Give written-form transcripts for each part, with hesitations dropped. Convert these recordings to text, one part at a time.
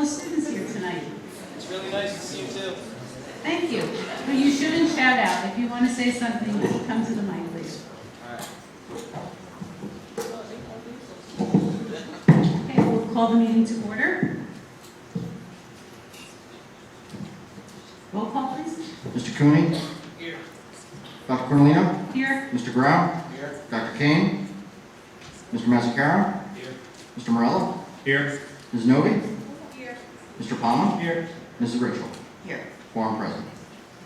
the students here tonight. It's really nice to see you too. Thank you. But you shouldn't shout out. If you want to say something, come to the mic, please. Okay, we'll call the meeting to order. Roll call, please. Mr. Cooney? Here. Dr. Cornelino? Here. Mr. Grau? Here. Dr. Kane? Mr. Mazzicaro? Here. Mr. Morello? Here. Ms. Novi? Here. Mr. Palma? Here. Mrs. Rachel? Here. Quorum present.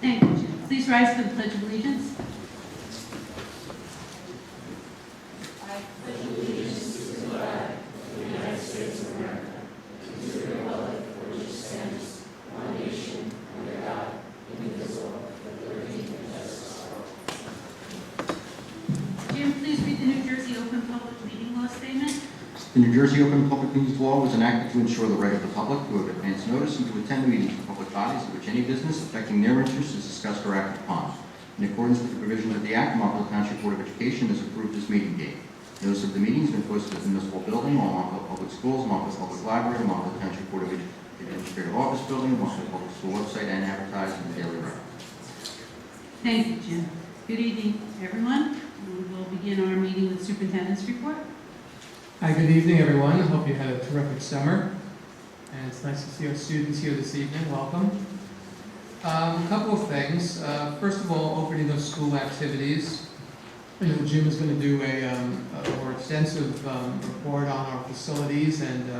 Thank you, Jim. Please rise for the Pledge of Allegiance. Jim, please read the New Jersey Open Public Meeting Law Statement. The New Jersey Open Public Meetings Law was enacted to ensure the right of the public to have advance notice and to attend meetings of public bodies in which any business affecting their interests is discussed or acted upon. In accordance with the provisions of the Act, Montville Township Board of Education has approved this meeting date. Notice of the meeting has been posted at the municipal building, all Montville Public Schools, Montville Public Library, Montville Township Board of Administrative Office Building, Montville Public School website, and advertised in the Daily Record. Thank you, Jim. Good evening, everyone. We will begin our meeting with Superintendent's report. Hi, good evening, everyone. I hope you had a terrific summer. And it's nice to see our students here this evening. Welcome. A couple of things. First of all, opening of school activities. I know Jim is going to do a more extensive report on our facilities and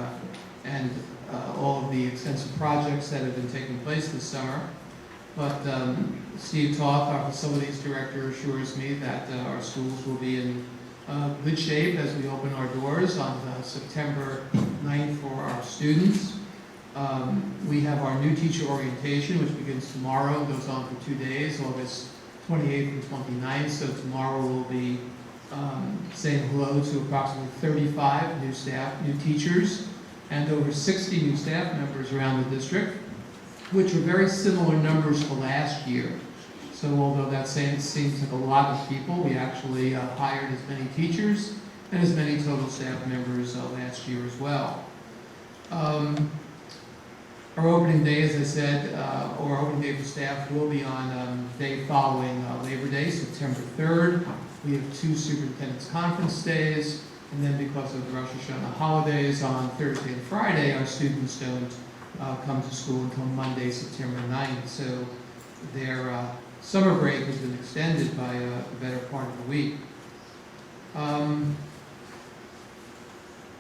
all of the extensive projects that have been taking place this summer. But Steve Toth, our facilities director, assures me that our schools will be in good shape as we open our doors on September 9th for our students. We have our new teacher orientation, which begins tomorrow, goes on for 2 days, August 28th and 29th. So tomorrow we'll be saying hello to approximately 35 new staff, new teachers, and over 60 new staff members around the district, which are very similar numbers to last year. So although that seems like a lot of people, we actually hired as many teachers and as many total staff members last year as well. Our opening day, as I said, or opening day for staff will be on day following Labor Day, September 3rd. We have 2 superintendent's conference days, and then because of the Rosh Hashanah holidays on Thursday and Friday, our students don't come to school until Monday, September 9th. So their summer break has been extended by a better part of the week.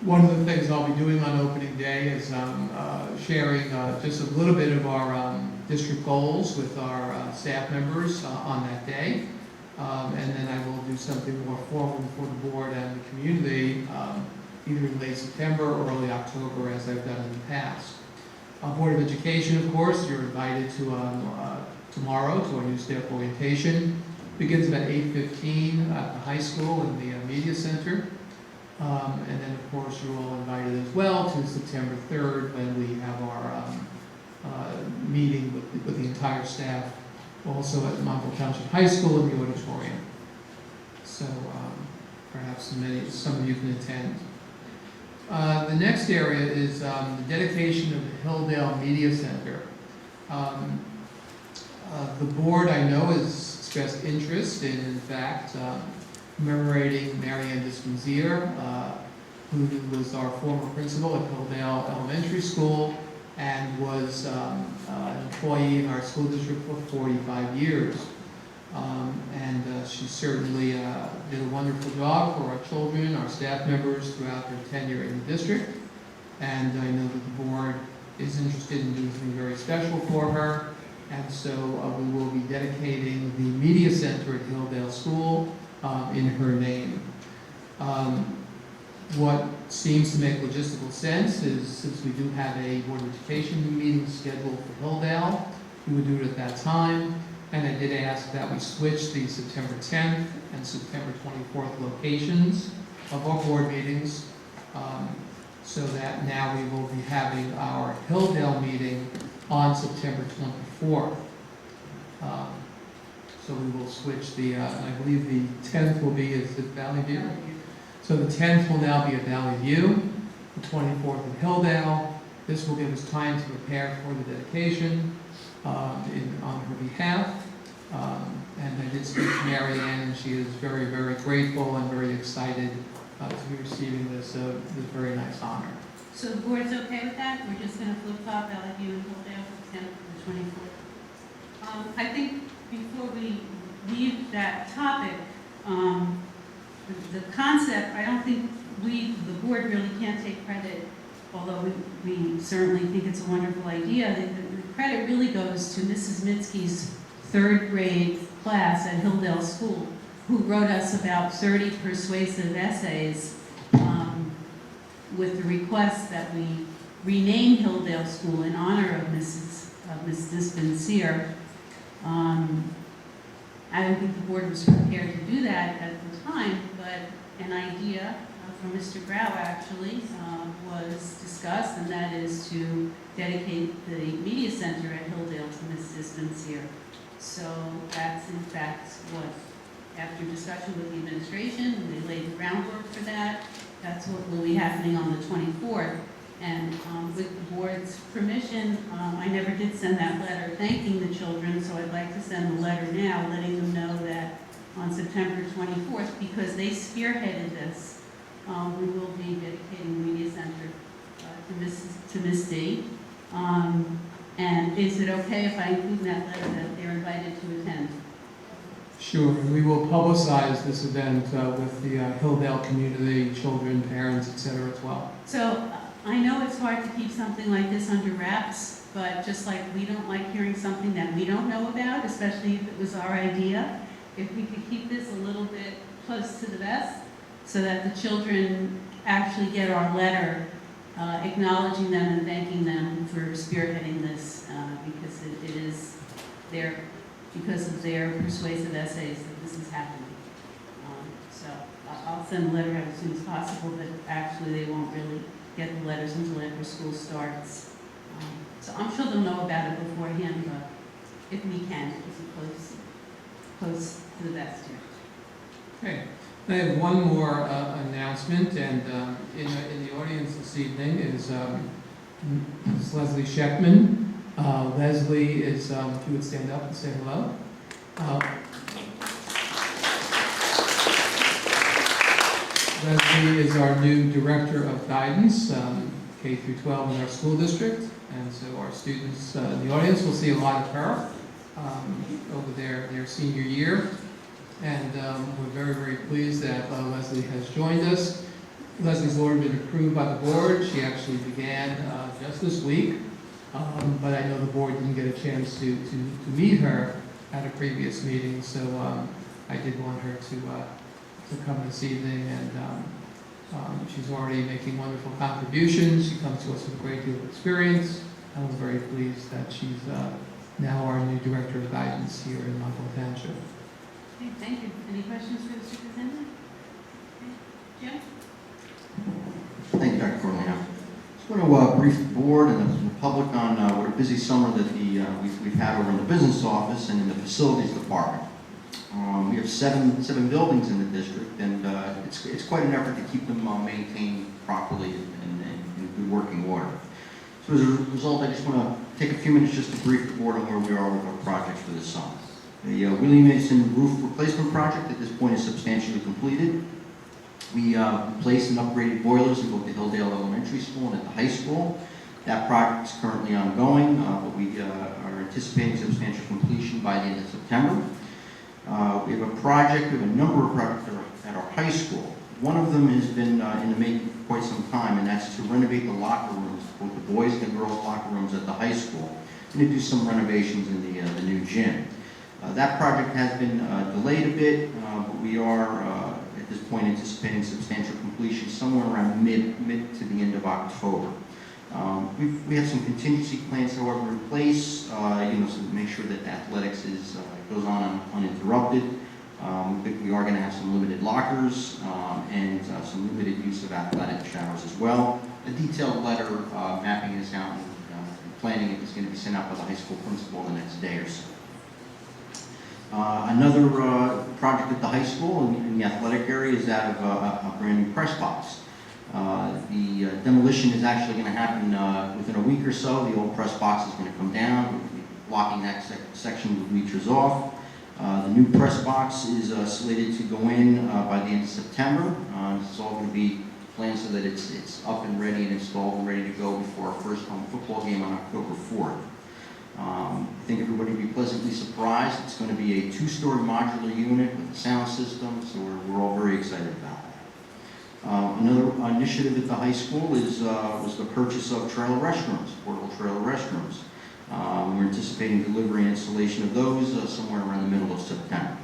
One of the things I'll be doing on opening day is sharing just a little bit of our district goals with our staff members on that day. And then I will do something more formal for the board and the community either in late September or early October, as I've done in the past. Board of Education, of course, you're invited to tomorrow to our new staff orientation. Begins about 8:15 at the high school in the media center. And then, of course, you're all invited as well to September 3rd when we have our meeting with the entire staff, also at Montville Township High School in the auditorium. So perhaps some of you can attend. The next area is the dedication of the Hilldale Media Center. The board, I know, has expressed interest in fact, commemorating Marianne Dispenzier, who was our former principal at Hilldale Elementary School and was an employee in our school district for 45 years. And she certainly did a wonderful job for our children, our staff members throughout their tenure in the district. And I know that the board is interested in doing something very special for her. And so we will be dedicating the Media Center at Hilldale School in her name. What seems to make logistical sense is, since we do have a Board of Education meeting scheduled for Hilldale, we would do it at that time. And I did ask that we switch the September 10th and September 24th locations of our board meetings, so that now we will be having our Hilldale meeting on September 24th. So we will switch I believe the 10th will be at Valley View. So the 10th will now be at Valley View, the 24th at Hilldale, This will give us time to prepare for the dedication on her behalf. And I did speak to Mary Ann, and she is very, very grateful and very excited to be receiving this very nice honor. So the board's okay with that? We're just going to flip-flop LFU and Hilldale for the 24th. I think before we leave that topic, the concept, I don't think the board really can't take credit, although we certainly think it's a wonderful idea. The credit really goes to Mrs. Mitski's third grade class at Hilldale School, who wrote us about 30 persuasive essays with the request that we rename Hilldale School in honor of Mrs. Dispenseer. I don't think the board was prepared to do that at the time, but an idea from Mr. Grau actually was discussed, and that is to dedicate the media center at Hilldale to Mrs. Dispenseer. So that's in fact what, after discussion with the administration, they laid the groundwork for that. That's what will be happening on the 24th. And with the board's permission, I never did send that letter thanking the children, so I'd like to send the letter now, letting them know that on September 24th, because they spearheaded this, we will be dedicating the media center to Miss D. And is it okay if I include in that letter that they're invited to attend? Sure, and we will publicize this event with the Hilldale community, children, parents, etc. as well. So I know it's hard to keep something like this under wraps, but just like we don't like hearing something that we don't know about, especially if it was our idea, if we could keep this a little bit close to the vest so that the children actually get our letter acknowledging them and thanking them for spearheading this because it is because of their persuasive essays that this is happening. So I'll send a letter out as soon as possible, but actually they won't really get the letters until after school starts. So I'm sure they'll know about it beforehand, but if we can, it's close to the vest here. Okay. I have one more announcement, and in the audience this evening is Ms. Leslie Sheckman. Leslie is, if you would stand up and say hello. Leslie is our new Director of Guidance, K through 12 in our school district, and so our students in the audience will see a lot of her over their senior year. And we're very, very pleased that Leslie has joined us. Leslie's already been approved by the board. She actually began just this week, but I know the board didn't get a chance to meet her at a previous meeting, so I did want her to come this evening, and she's already making wonderful contributions. She comes to us with a great deal of experience, and we're very pleased that she's now our new Director of Guidance here in Montville Township. Okay, thank you. Any questions for the superintendent? Okay. Jim? Thank you, Dr. Corleone. Just want to brief the board and the public on what a busy summer that we've had over in the business office and in the facilities department. We have seven buildings in the district, and it's quite an effort to keep them maintained properly and in good working order. So as a result, I just want to take a few minutes just to brief the board on where we are with our projects for this summer. The William Mason roof replacement project at this point is substantially completed. We replaced and upgraded boilers in both the Hilldale Elementary School and at the high school. That project is currently ongoing, but we are anticipating substantial completion by the end of September. We have a number of projects at our high school. One of them has been in the making for quite some time, and that's to renovate the locker rooms, both the boys and the girls' locker rooms at the high school, and to do some renovations in the new gym. That project has been delayed a bit, but we are at this point anticipating substantial completion somewhere around mid to the end of October. We have some contingency plans, however, in place, so to make sure that athletics goes on uninterrupted. We are going to have some limited lockers and some limited use of athletic showers as well. A detailed letter mapping this out and planning it is going to be sent out by the high school principal the next day or so. Another project at the high school in the athletic area is that of a brand new press box. The demolition is actually going to happen within a week or so. The old press box is going to come down, we'll be blocking that section with bleachers off. The new press box is slated to go in by the end of September. It's all going to be planned so that it's up and ready and installed and ready to go before our first home football game on October 4th. I think everybody will be pleasantly surprised. It's going to be a 2-story modular unit with a sound system, so we're all very excited about that. Another initiative at the high school was the purchase of trailer restrooms, portable trailer restrooms. We're anticipating delivery and installation of those somewhere around the middle of September.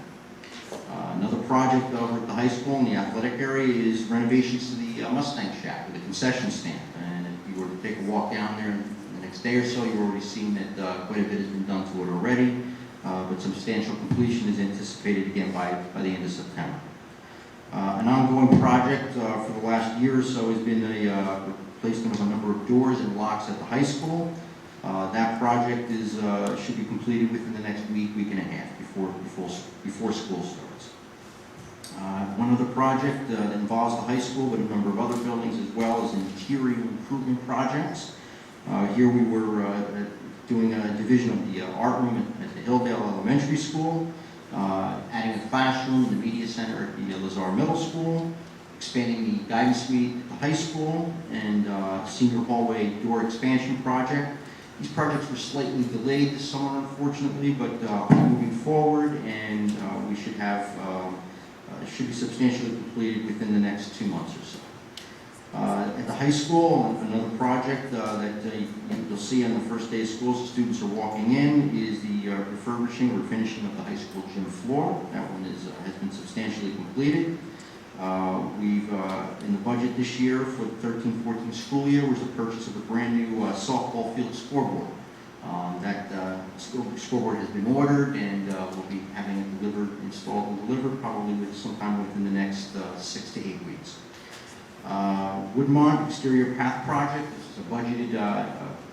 Another project over at the high school in the athletic area is renovations to the Mustang shack with a concession stand. And if you were to take a walk down there in the next day or so, you've already seen that quite a bit has been done to it already, but substantial completion is anticipated again by the end of September. An ongoing project for the last year or so has been a replacement of a number of doors and locks at the high school. That project should be completed within the next week and a half before school starts. One other project that involves the high school, but a number of other buildings as well, is interior improvement projects. Here we were doing a division of the art room at the Hilldale Elementary School, adding a classroom in the media center at the Lazar Middle School, expanding the guidance suite at the high school, and senior hallway door expansion project. These projects were slightly delayed this summer, unfortunately, but moving forward, and we should should be substantially completed within the next 2 months or so. At the high school, another project that you'll see on the first day of school, so students are walking in, is the refurbishing or finishing of the high school gym floor. That one has been substantially completed. We've, in the budget this year for the 13-14 school year, was the purchase of a brand new softball field scoreboard. That scoreboard has been ordered, and we'll be having it installed and delivered probably sometime within the next 6 to 8 weeks. Woodmont Exterior Path Project. This is a budgeted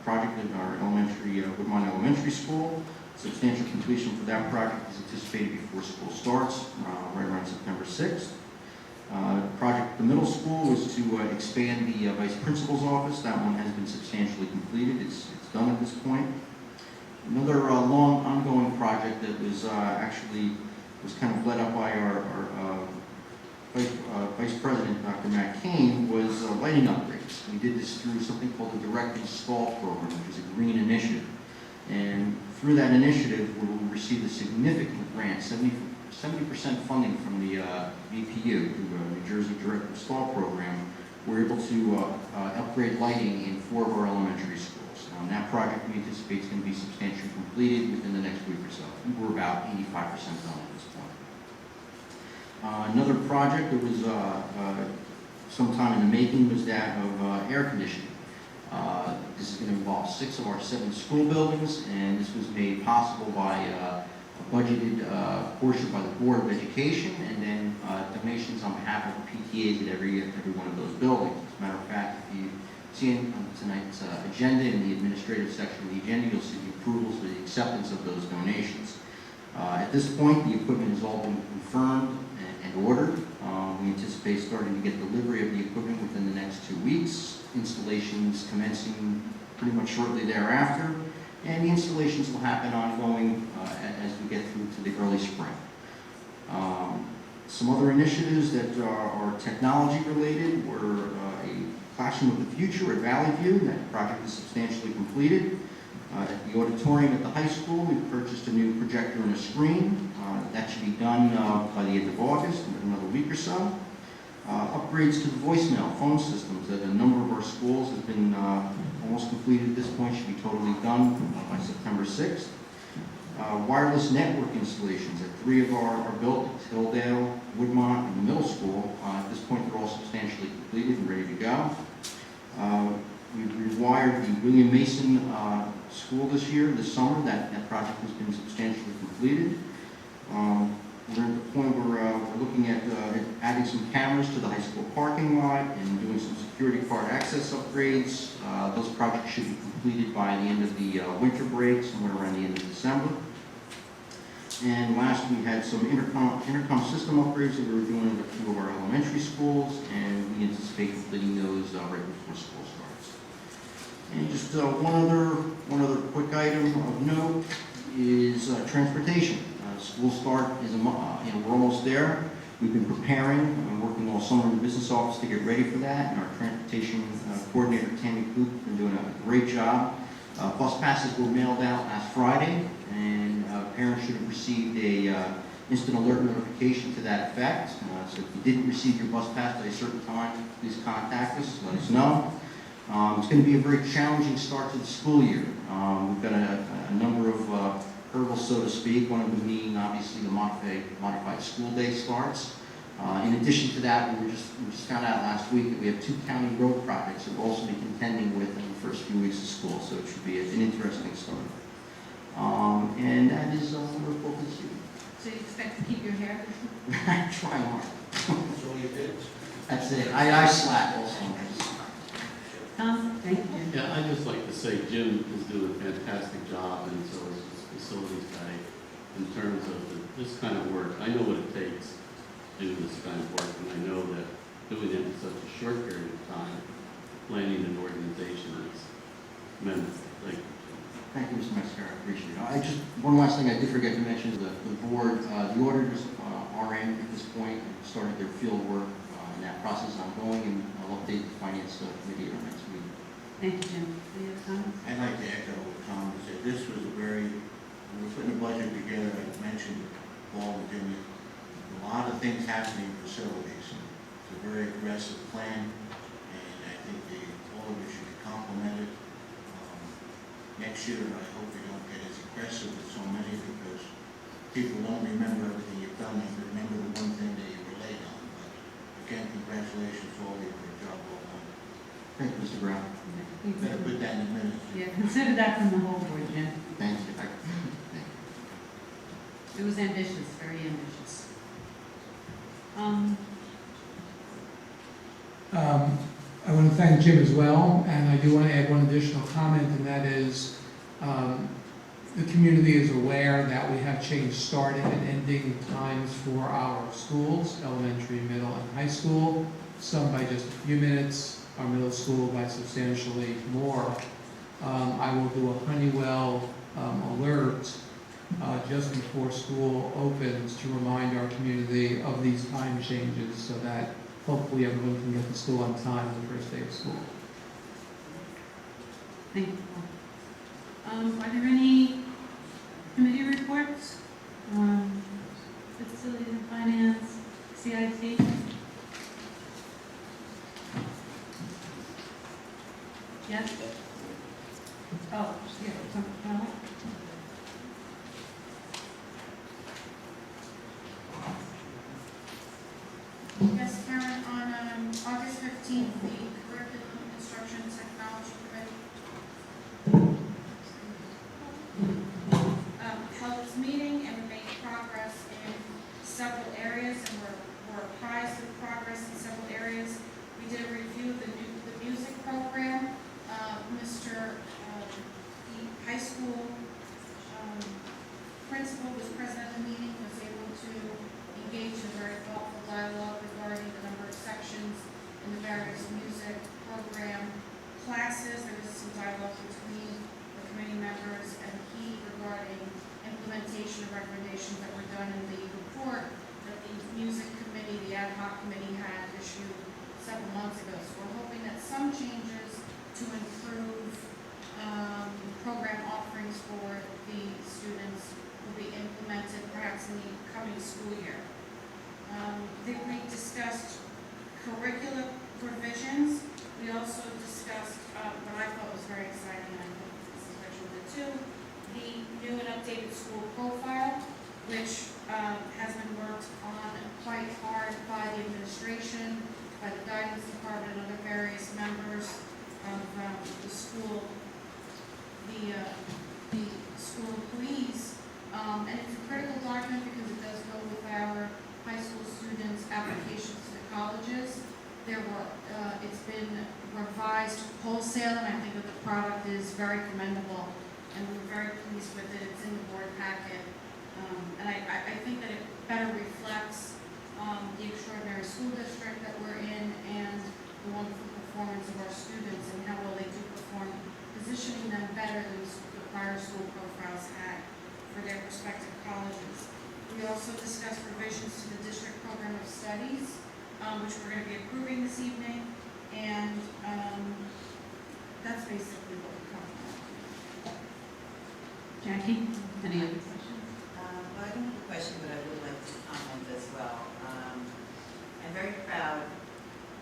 project in our Woodmont Elementary School. Substantial completion for that project is anticipated before school starts, right around September 6th. Project at the middle school was to expand the vice principal's office. That one has been substantially completed. It's done at this point. Another long ongoing project that was kind of led up by our Vice President, Dr. Matt Kane, was lighting upgrades. We did this through something called the Direct Install Program, which is a green initiative. And through that initiative, we received a significant grant, 70% funding from the VPU, the New Jersey Direct Install Program. We're able to upgrade lighting in 4 of our elementary schools. That project we anticipate is going to be substantially completed within the next week or so. We're about 85% done at this point. Another project that was some time in the making was that of air conditioning. This is going to involve 6 of our 7 school buildings, and this was made possible by a budgeted portion by the Board of Education, and then donations on behalf of the PTAs at every one of those buildings. As a matter of fact, if you see on tonight's agenda, in the administrative section of the agenda, you'll see the approvals for the acceptance of those donations. At this point, the equipment has all been confirmed and ordered. We anticipate starting to get delivery of the equipment within the next 2 weeks, installations commencing pretty much shortly thereafter, and the installations will happen ongoing as we get through to the early spring. Some other initiatives that are technology related were a Classroom of the Future at Valley View. That project is substantially completed. At the auditorium at the high school, we've purchased a new projector and a screen. That should be done by the end of August, in another week or so. Upgrades to the voicemail phone systems at a number of our schools have been almost completed at this point, should be totally done by September 6th. Wireless network installations at 3 of our buildings, Hilldale, Woodmont, and the middle school. At this point, they're all substantially completed and ready to go. We've rewired the William Mason school this summer. That project has been substantially completed. We're at the point where we're looking at adding some cameras to the high school parking lot and doing some security card access upgrades. Those projects should be completed by the end of the winter break, somewhere around the end of December. And last, we had some intercom system upgrades that we were doing at a few of our elementary schools, and we anticipate completing those right before school starts. And just one other quick item of note is transportation. School start is we're almost there. We've been preparing and working all summer in the business office to get ready for that, and our transportation coordinator, Tammy Coop, has been doing a great job. Bus passes were mailed out last Friday, and parents should have received a instant alert notification to that effect. So if you didn't receive your bus pass at a certain time, please contact us, let us know. It's going to be a very challenging start to the school year. We've got a number of hurdles, so to speak, one of them being obviously the modified school day starts. In addition to that, we just found out last week that we have 2 county road projects that we'll also be contending with in the first few weeks of school, so it should be an interesting start. And that is what we're focused on. So you expect to keep your hair? I try hard. That's all you did? That's it. I slack also. Tom, thank you. Yeah, I'd just like to say Jim is doing a fantastic job, and so is his facilities guy, in terms of this kind of work. I know what it takes to do this kind of work, and I know that doing it in such a short period of time, planning an organization is tremendous. Thank you, Mr. Mascara. I appreciate it. One last thing I did forget to mention, the board, the auditors are in at this point, and started their field work, and that process is ongoing, and I'll update the finance committee on next week. Thank you, Jim. Any other comments? I'd like to echo what Tom said. This was when we're putting the budget together, I mentioned Paul and Jimmy, a lot of things happening in facilities. It's a very aggressive plan, and I think all of it should be complimented. Next year, I hope we don't get as aggressive with so many, because people don't remember everything you've done, they remember the one thing that you were late on. But again, congratulations to all of you for a job well done. Thank you, Mr. Brown. You better put that in the minutes. Yeah, consider that from the whole board, Jim. Thank you. It was ambitious, very ambitious. I want to thank Jim as well, and I do want to add one additional comment, and that is the community is aware that we have changed starting and ending times for our schools, elementary, middle, and high school, some by just a few minutes, our middle school by substantially more. I will do a Honeywell alert just before school opens to remind our community of these time changes, so that hopefully everyone can get to school on time the first day of school. Thank you. Are there any committee reports? Facilities and Finance, CIT? Yes? Oh, yeah. Yes, Karen, on August 15th, the Curriculum Instruction Technology Committee held its meeting, and we made progress in several areas, and we're apprised of progress in several areas. We did a review of the music program. The high school principal was present at the meeting, was able to engage in a very thoughtful dialogue regarding the number of sections in the various music program classes. There was some dialogue between the committee members and he regarding implementation of recommendations that were done in the report that the music committee, the ad hoc committee, had issued several months ago. So we're hoping that some changes to improve program offerings for the students will be implemented perhaps in the coming school year. Then we discussed curricular revisions. We also discussed what I thought was very exciting, and I hope Mrs. Mitchell did too, the new and updated school profile, which has been worked on quite hard by the administration, by the guidance department, and other various members of the school, the school employees. And it's a critical document because it does go with our high school students' applications to the colleges. It's been revised wholesale, and I think that the product is very commendable, and we're very pleased with it. It's in the board packet. And I think that it better reflects the extraordinary school district that we're in and the wonderful performance of our students and how well they do perform, positioning them better than the prior school profiles had for their respective colleges. We also discussed revisions to the district program of studies, which we're going to be approving this evening, and that's basically what we covered. Jackie, any other questions? Well, I don't have a question, but I would like to comment as well. I'm very proud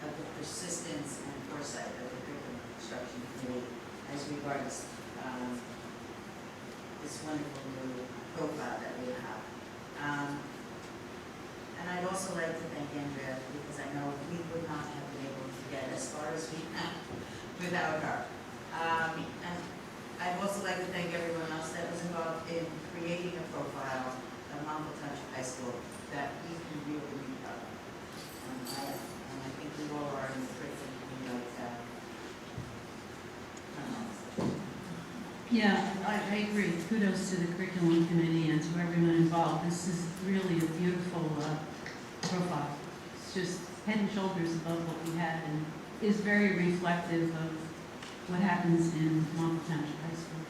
of the persistence and foresight of the curriculum construction committee as regards this wonderful new profile that we have. And I'd also like to thank Andrea, because I know we would not have been able to get as far as we have without her. And I'd also like to thank everyone else that was involved in creating a profile of Montville Township High School that we can really be proud of. And I think we all are in the curriculum community like that. Yeah, I agree. Kudos to the curriculum committee and to everyone involved. This is really a beautiful profile. It's just head and shoulders above what we had and is very reflective of what happens in Montville Township High School.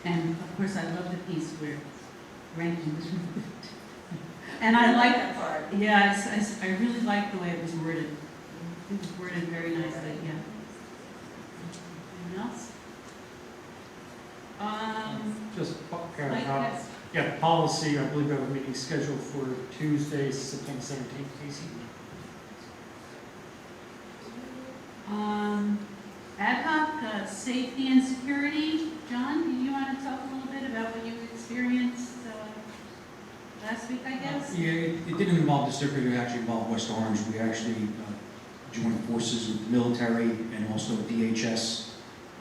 And of course, I love the piece where ranking was removed. And I like that part. yes, I really like the way it was worded. It was worded very nicely, yeah. Anyone else? Just, Mike, yes. yeah, policy, I believe we have a meeting scheduled for Tuesday, September 17th, Casey. Ad hoc safety and security. John, do you want to talk a little bit about what you experienced last week, I guess? Yeah, it didn't involve the district, it actually involved West Orange. We actually joined forces with the military and also DHS.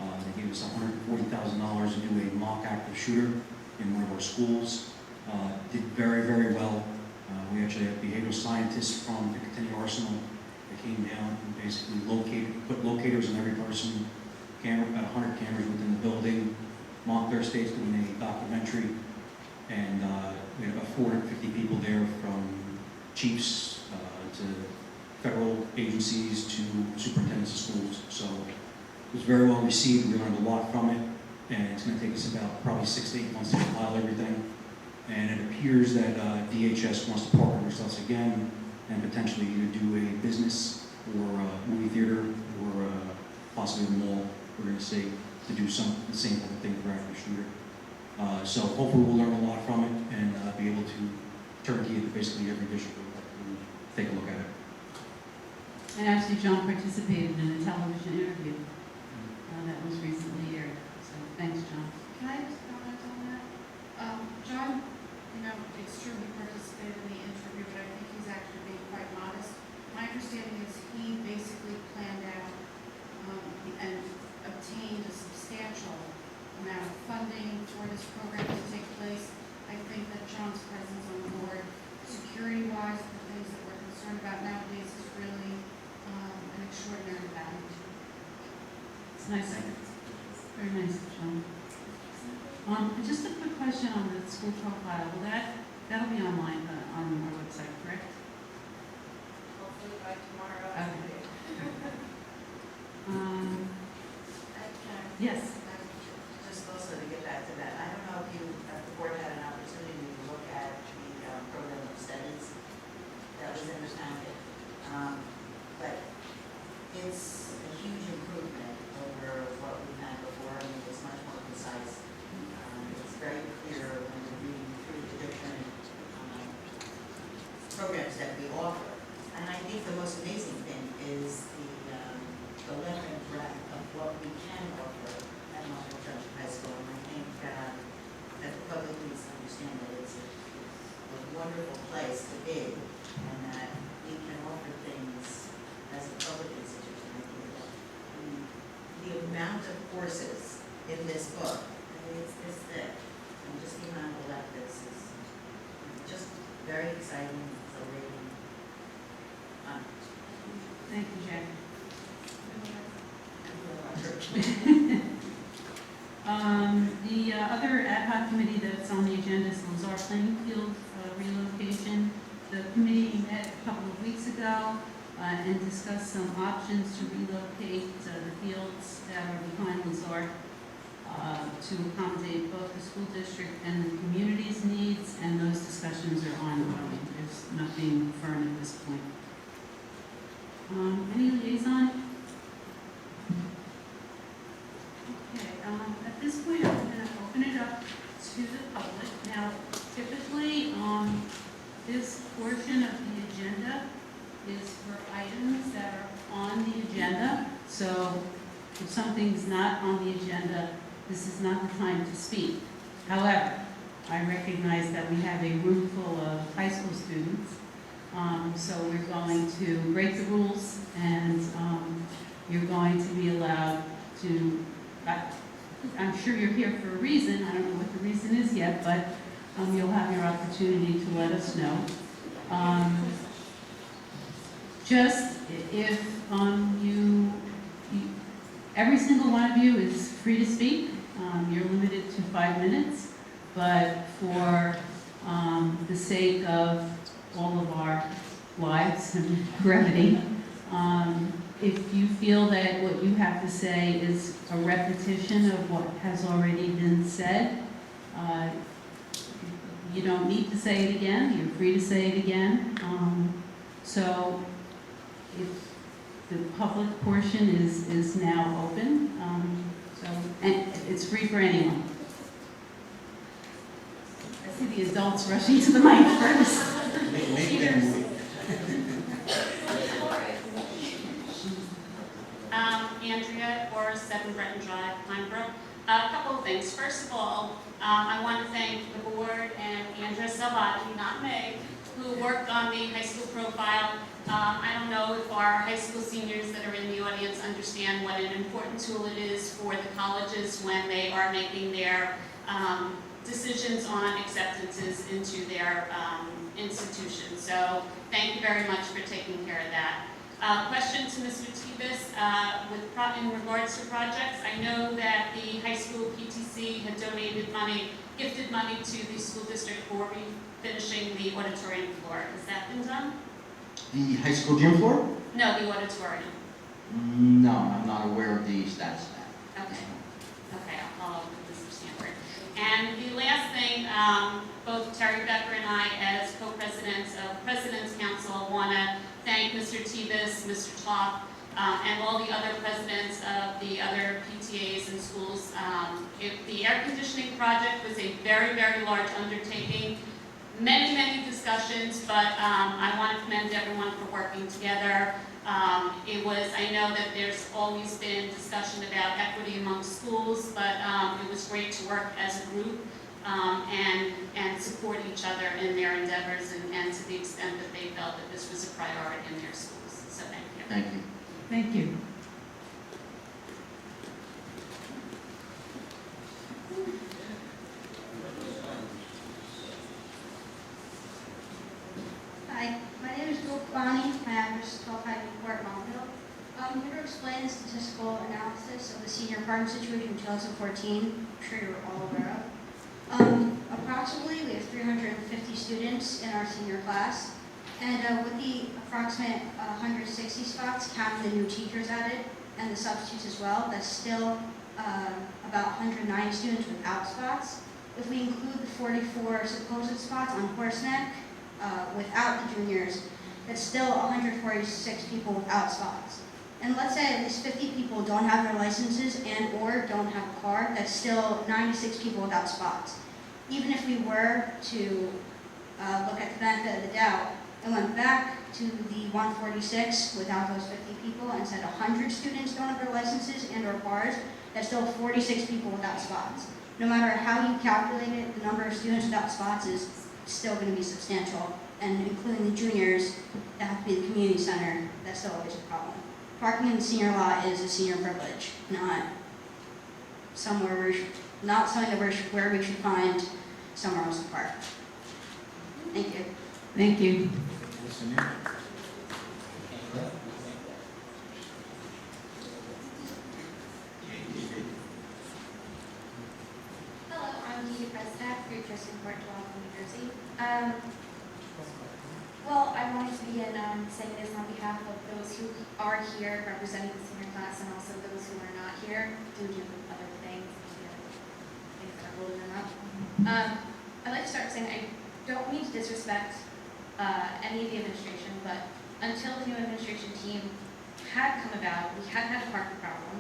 They gave us $140,000 to do a mock active shooter in one of our schools. Did very, very well. We actually had behavioral scientists from the Picatinny Arsenal that came down and basically put locators on every person, about 100 cameras within the building. Montville State's doing a documentary, and we had about 450 people there, from chiefs to federal agencies to superintendents of schools. So it was very well received. We learned a lot from it, and it's going to take us about probably 6 to 8 months to compile everything. And it appears that DHS wants to partner with us again and potentially either do a business or a movie theater or possibly a mall, we're going to say, to do the same type of thing for active shooter. So hopefully we'll learn a lot from it and be able to turnkey it to basically every district and take a look at it. And actually, John participated in a television interview that was recently aired. So thanks, John. Can I just comment on that? John, it's true he participated in the interview, but I think he's actually being quite modest. My understanding is he basically planned out and obtained a substantial amount of funding for this program to take place. I think that John's presence on the board, security-wise, the things that we're concerned about nowadays, is really an extraordinary value. It's nice. Very nice, John. Just a quick question on the school profile. Will that'll be online on our website, correct? Hopefully by tomorrow. Okay. Yes. Just also to get back to that, I don't know if the board had an opportunity to look at the program of studies that was in the packet. But it's a huge improvement over what we had before. I mean, it's much more concise. It's very clear when you're reading through the different programs that we offer. And I think the most amazing thing is the length and breadth of what we can offer at Montville Township High School. And I think that the public needs to understand that it's a wonderful place to be, and that we can offer things as a public institution. I think that the amount of courses in this book, I mean, it's this thick, and just being on the left, this is just very exciting. It's a really fun. Thank you, Jackie. The other ad hoc committee that's on the agenda is Lazar playing field relocation. The committee met a couple of weeks ago and discussed some options to relocate the fields that are behind Lazar to accommodate both the school district and the community's needs, and those discussions are ongoing. There's nothing firm at this point. Any liaison? Okay, at this point, I'm going to open it up to the public. Now, typically, this portion of the agenda is for items that are on the agenda. So if something's not on the agenda, this is not the time to speak. However, I recognize that we have a room full of high school students. So we're going to break the rules, and you're going to be allowed to, I'm sure you're here for a reason. I don't know what the reason is yet, but you'll have your opportunity to let us know. Just if every single one of you is free to speak. You're limited to 5 minutes, but for the sake of all of our lives and brevity, if you feel that what you have to say is a repetition of what has already been said, you don't need to say it again. You're free to say it again. So if the public portion is now open, and it's free for anyone. I see the adults rushing to the mic first. Make them wait. Andrea, or 7 Breton Drive, Pinebrook. A couple of things. First of all, I want to thank the board and Andrea Salvati, not Meg, who worked on the high school profile. I don't know if our high school seniors that are in the audience understand what an important tool it is for the colleges when they are making their decisions on acceptances into their institutions. So thank you very much for taking care of that. Question to Mr. Tebus, in regards to projects. I know that the high school PTC had donated money, gifted money to the school district for refinishing the auditorium floor. Has that been done? The high school gym floor? No, the auditorium. No, I'm not aware of the status of that. Okay. Okay, I'll follow up with Mr. Stanford. And the last thing, both Terry Becker and I, as co-presidents of President's Council, want to thank Mr. Tebus, Mr. Topp, and all the other presidents of the other PTAs and schools. The air conditioning project was a very, very large undertaking. Many, many discussions, but I want to commend everyone for working together. I know that there's always been discussion about equity among schools, but it was great to work as a group and support each other in their endeavors and to the extent that they felt that this was a priority in their schools. So thank you. Thank you. Thank you. Hi, my name is Bill Clowney. My address is 1250 Court, Montville. I'm here to explain the statistical analysis of the senior apartment situation in 2014. I'm sure you're all aware of. Approximately, we have 350 students in our senior class, and with the approximate 160 spots, counting the new teachers added and the substitutes as well, that's still about 190 students without spots. If we include the 44 supposed spots on Horseneck, without the juniors, that's still 146 people without spots. And let's say at least 50 people don't have their licenses and or don't have a car, that's still 96 people without spots. Even if we were to look at the benefit of the doubt and went back to the 146 without those 50 people and said 100 students don't have their licenses and or cars, that's still 46 people without spots. No matter how you calculate it, the number of students without spots is still going to be substantial, and including the juniors that have to be the community center, that's still always a problem. Parking in the senior lot is a senior privilege, not something where we should find somewhere else to park. Thank you. Thank you. Listen in. Hello, Court, New Jersey. Well, I wanted to begin saying this on behalf of those who are here representing the senior class and also those who are not here due to other things, things that are holding them up. I'd like to start saying I don't mean to disrespect any of the administration, but until the new administration team had come about, we hadn't had a parking problem.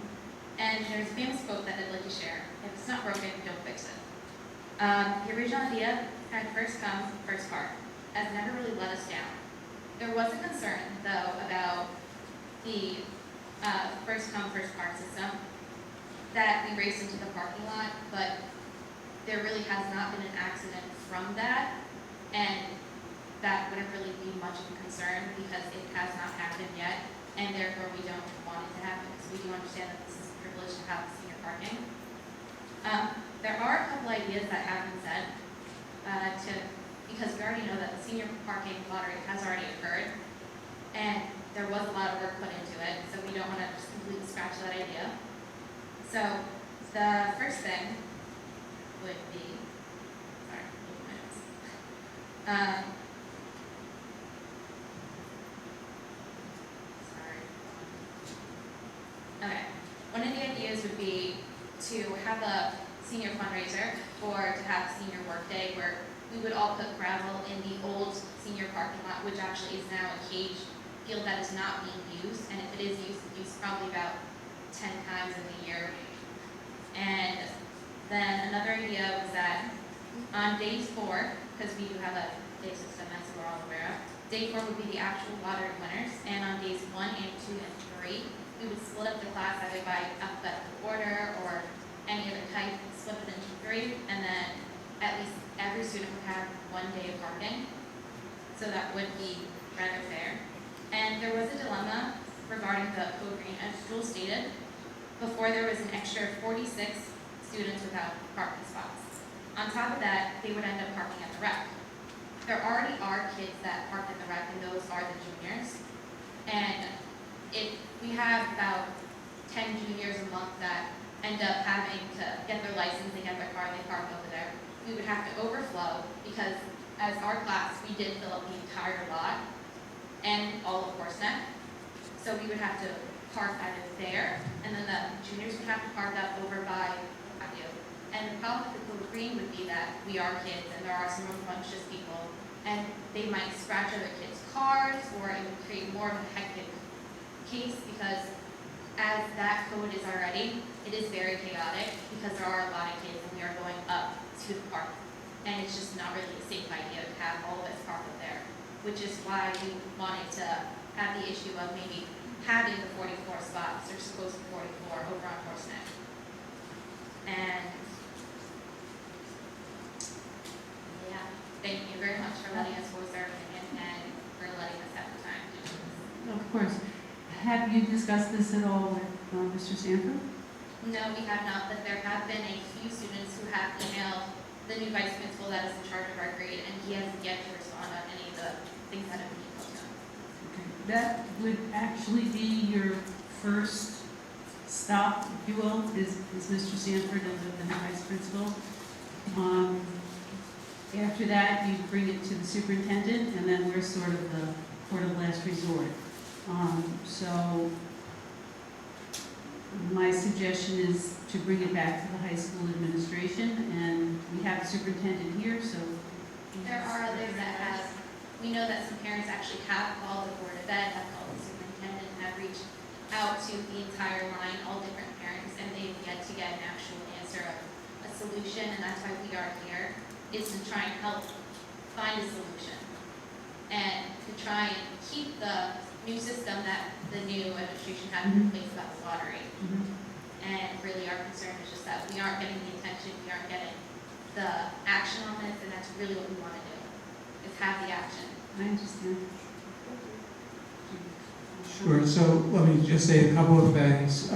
And there's a famous quote that I'd like to share: if it's not broken, don't fix it. The original idea had first come, first park, has never really let us down. There was a concern, though, about the first come, first park system, that we raced into the parking lot, but there really has not been an accident from that, and that wouldn't really be much of a concern because it has not happened yet, and therefore we don't want it to happen because we do understand that this is a privilege to have senior parking. There are a couple ideas that have been said because we already know that the senior parking lottery has already occurred, and there was a lot of work put into it, so we don't want to just completely scratch that idea. So the first thing would be, sorry, looking at my notes. Okay, one of the ideas would be to have a senior fundraiser or to have senior work day where we would all put gravel in the old senior parking lot, which actually is now a cage field that is not being used, and if it is used probably about 10 times in the year. And then another idea was that on days 4, because we do have a day system as we're all aware of, day 4 would be the actual lottery winners, and on days 1 and 2 and 3, we would split up the class either by alphabetical order or any other type, split it into 3, and then at least every student would have 1 day of parking. So that would be rather fair. And there was a dilemma regarding the code green. As Jules stated, before there was an extra 46 students without parking spots. On top of that, they would end up parking at the rec. There already are kids that park at the rec, and those are the juniors. And we have about 10 juniors a month that end up having to get their license, they get their car, they park over there. We would have to overflow because as our class, we did fill up the entire lot and all of Horse Neck. So we would have to park either there, and then the juniors would have to park up over by patio. And the problem with the code green would be that we are kids and there are some rambunctious people, and they might scratch other kids' cars, or it would create more of a hectic case because as that code is already, it is very chaotic because there are a lot of kids and we are going up to the park. And it's just not really a safe idea to have all of us parked up there, which is why we wanted to have the issue of maybe having the 44 spots, they're supposed to be 44 over on Horse Neck. And yeah, thank you very much for letting us voice our opinion and for letting us have the time to do this. Of course. Have you discussed this at all with Mr. Sanford? No, we have not, but there have been a few students who have emailed the new vice principal that is in charge of our grade, and he hasn't yet to respond on any of the things that have been emailed to him. Okay. That would actually be your first stop, if you will, is Mr. Sanford as the new vice principal. After that, you bring it to the superintendent, and then we're sort of the court of last resort. So my suggestion is to bring it back to the high school administration, and we have the superintendent here, so. There are others that have, we know that some parents actually have called the Board of Ed, have called the superintendent, have reached out to the entire line, all different parents, and they've yet to get an actual answer of a solution, and that's why we are here, is to try and help find a solution. And to try and keep the new system that the new administration had in place about the lottery. And really our concern is just that we aren't getting the attention, we aren't getting the action on this, and that's really what we want to do, is have the action. I understand. Sure, so let me just say a couple of things.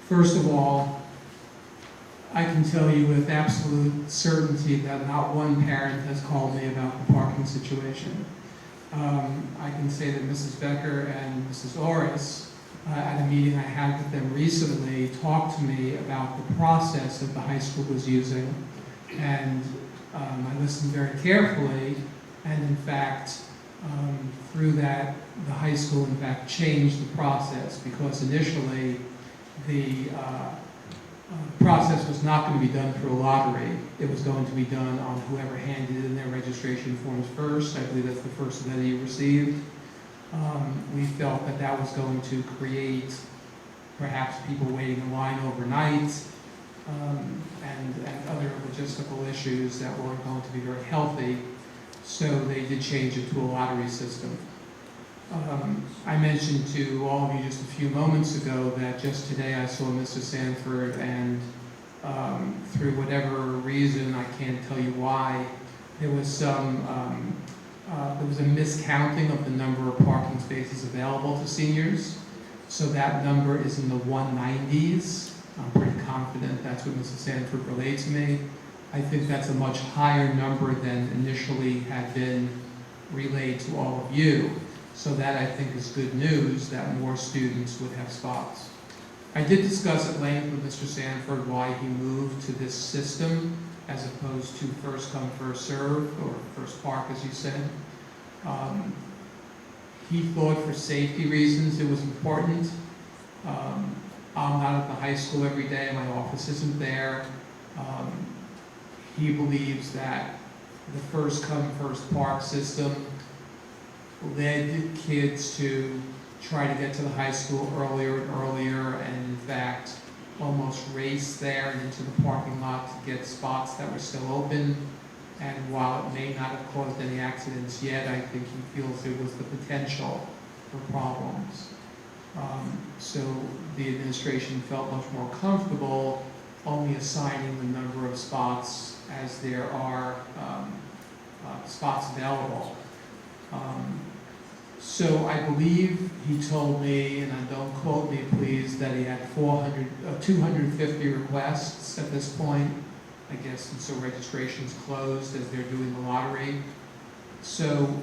First of all, I can tell you with absolute certainty that not one parent has called me about the parking situation. I can say that Mrs. Becker and Mrs. Orris, at a meeting I had with them recently, talked to me about the process that the high school was using And I listened very carefully, and in fact, through that, the high school in fact changed the process, because initially the process was not going to be done through a lottery. It was going to be done on whoever handed in their registration forms first. I believe that's the first that you received. We felt that that was going to create perhaps people waiting in line overnight, and other logistical issues that weren't going to be very healthy. So they did change it to a lottery system. I mentioned to all of you just a few moments ago that just today I saw Mr. Sanford, and through whatever reason, I can't tell you why, there was a miscounting of the number of parking spaces available to seniors. So that number is in the 190s. I'm pretty confident that's what Mrs. Sanford relayed to me. I think that's a much higher number than initially had been relayed to all of you. So that, I think, is good news, that more students would have spots. I did discuss at length with Mr. Sanford why he moved to this system as opposed to first come, first serve, or first park, as you said. He thought for safety reasons it was important. I'm not at the high school every day, my office isn't there. He believes that the first come, first park system led kids to try to get to the high school earlier and earlier, and in fact almost race there and into the parking lot to get spots that were still open. And while it may not have caused any accidents yet, I think he feels there was the potential for problems. So the administration felt much more comfortable only assigning the number of spots as there are spots available. So I believe he told me, and don't quote me please, that he had 250 requests at this point, I guess, and so registration's closed as they're doing the lottery. So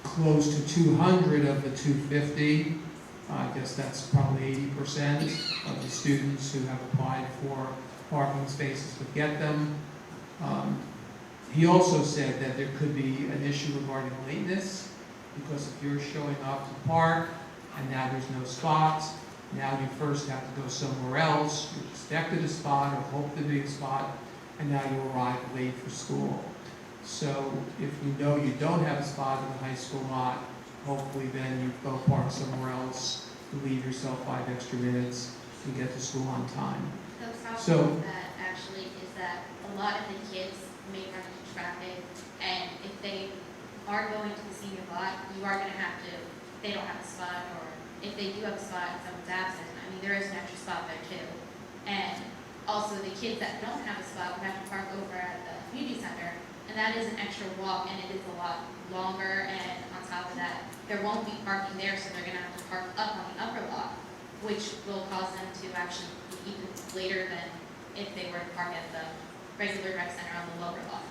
close to 200 of the 250, I guess that's probably 80% of the students who have applied for parking spaces would get them. He also said that there could be an issue regarding lateness, because if you're showing up to park and now there's no spots, now you first have to go somewhere else, you expected a spot or hoped to be a spot, and now you arrive late for school. So if you know you don't have a spot in the high school lot, hopefully then you go park somewhere else, you leave yourself 5 extra minutes, and get to school on time. The problem So- with that actually is that a lot of the kids may run into traffic, and if they are going to the senior lot, you are going to have to, they don't have a spot, or if they do have a spot and someone's absent, I mean, there is an extra spot there too. And also the kids that don't have a spot would have to park over at the community center, and that is an extra walk, and it is a lot longer, and on top of that, there won't be parking there, so they're going to have to park up on the upper lot, which will cause them to actually be even later than if they were to park at the regular rec center on the lower lot.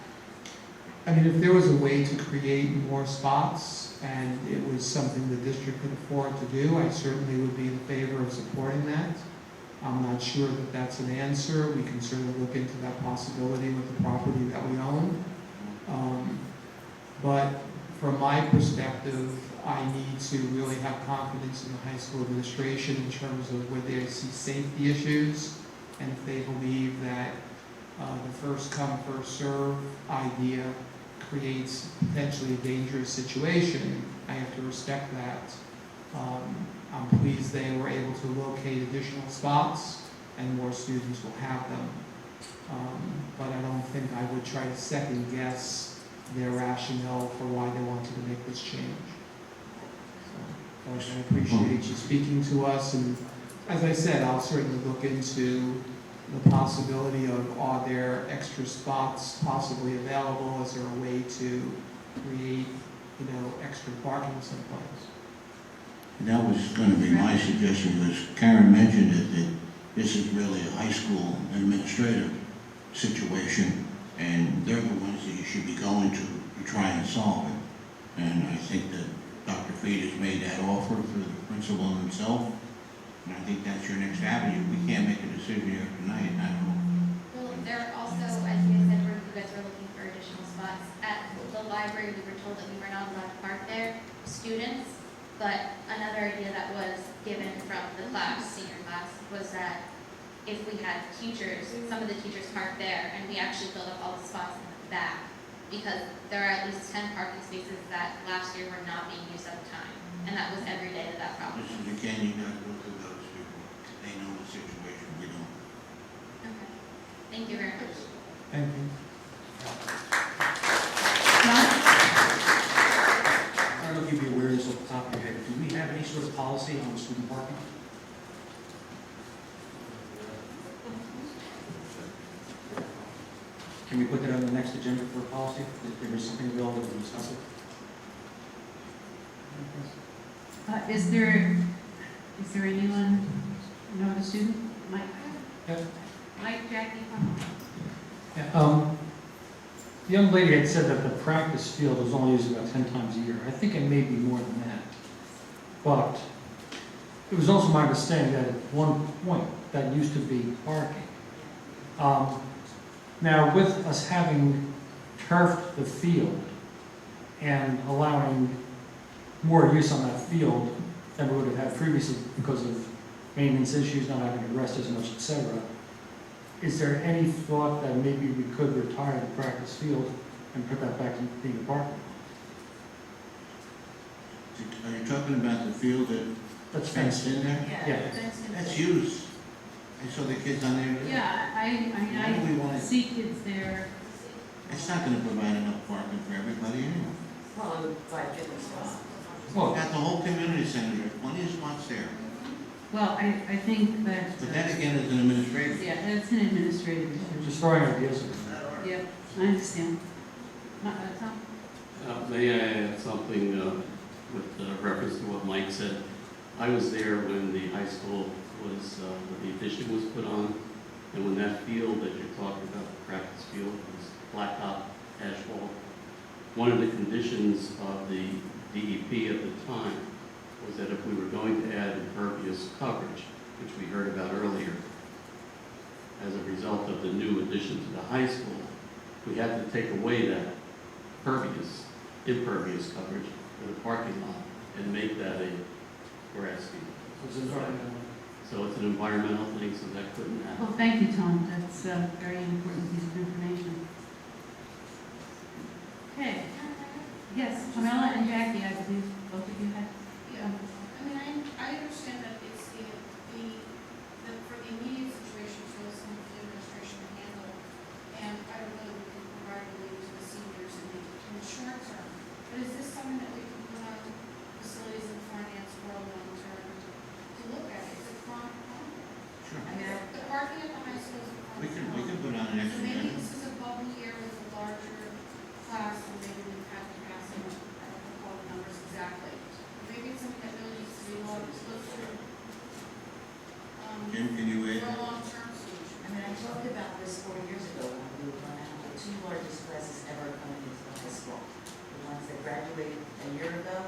I mean, if there was a way to create more spots and it was something the district could afford to do, I certainly would be in favor of supporting that. I'm not sure that that's an answer. We can certainly look into that possibility with the property that we own. But from my perspective, I need to really have confidence in the high school administration in terms of where they see safety issues, and if they believe that the first come, first serve idea creates potentially a dangerous situation, I have to respect that. I'm pleased they were able to locate additional spots and more students will have them. But I don't think I would try to second guess their rationale for why they wanted to make this change. So, I appreciate you speaking to us, and as I said, I'll certainly look into the possibility of, are there extra spots possibly available? Is there a way to create, extra parking someplace? And that was going to be my suggestion, because Karen mentioned it, that this is really a high school administrative situation, and they're the ones that you should be going to try and solve it. And I think that Dr. Feed has made that offer for the principal himself, and I think that's your next avenue. We can't make a decision here tonight, I don't know. Well, There are also, as you guys said, you guys were looking for additional spots. At the library, we were told that we were not allowed to park there, students, but another idea that was given from the class, senior class, was that if we had teachers, some of the teachers parked there, and we actually filled up all the spots in the back, because there are at least 10 parking spaces that last year were not being used at the time, and that was every day that problem. This is again, you gotta go to those people. They know the situation, we don't. Okay. Thank you very much. Thank you. John? I don't know if you'd be aware of this off the top of your head. Do we have any sort of policy on student parking? Can we put that on the next agenda for a policy? If there is something available to discuss it? Is there anyone, another student? Mike? Yep. Mike, Jackie? Yeah, the young lady had said that the practice field was only used about 10 times a year. I think it may be more than that. But it was also my understanding that at one point, that used to be parking. Now, with us having turfed the field and allowing more use on that field than we would have had previously because of maintenance issues, not having to rest as much, etc., is there any thought that maybe we could retire the practice field and put that back in being a parking lot? Are you talking about the field That's that's fenced in there? Yeah. That's used. I saw the kids on there. Yeah, Why do we I want it? see kids there. It's not gonna provide enough parking for everybody anyway. Well, it would provide fitness spots. Well, Got the whole community center, there's plenty of spots there. Well, I think that. But that again is an administrative. Yeah, it's an administrative issue. just throwing ideas. Yeah, I understand. Tom? May I add something with reference to what Mike said? I was there when the high school was, the addition was put on, and when that field that you're talking about, the practice field, was blacktop asphalt. One of the conditions of the DEP at the time was that if we were going to add impervious coverage, which we heard about earlier, as a result of the new addition to the high school, we had to take away that impervious coverage for the parking lot and make that a grass field. So it's an environmental thing, so that couldn't happen. Well, thank you, Tom. That's a very important piece of information. Okay. Yes, Pamela and Jackie, I believe both of you had. Yeah, I mean, I understand that it's for the immediate situation, it's really something for the administration to handle. And I don't know that we can provide relief to the seniors in the short term. But is this something that we can put on facilities and finance for a long term to look at? It's a chronic problem. Sure. I mean, The parking at the high school is a We chronic can problem. put on an So extra maybe agenda. this is a bubble year with a larger class, and maybe we've had capacity, I don't recall the numbers exactly. Maybe it's something that really needs to be looked through. Jim, can you For add? a long-term solution. I mean, I talked about this 4 years ago when we were going to have the two largest classes ever coming into the high school. The ones that graduated a year ago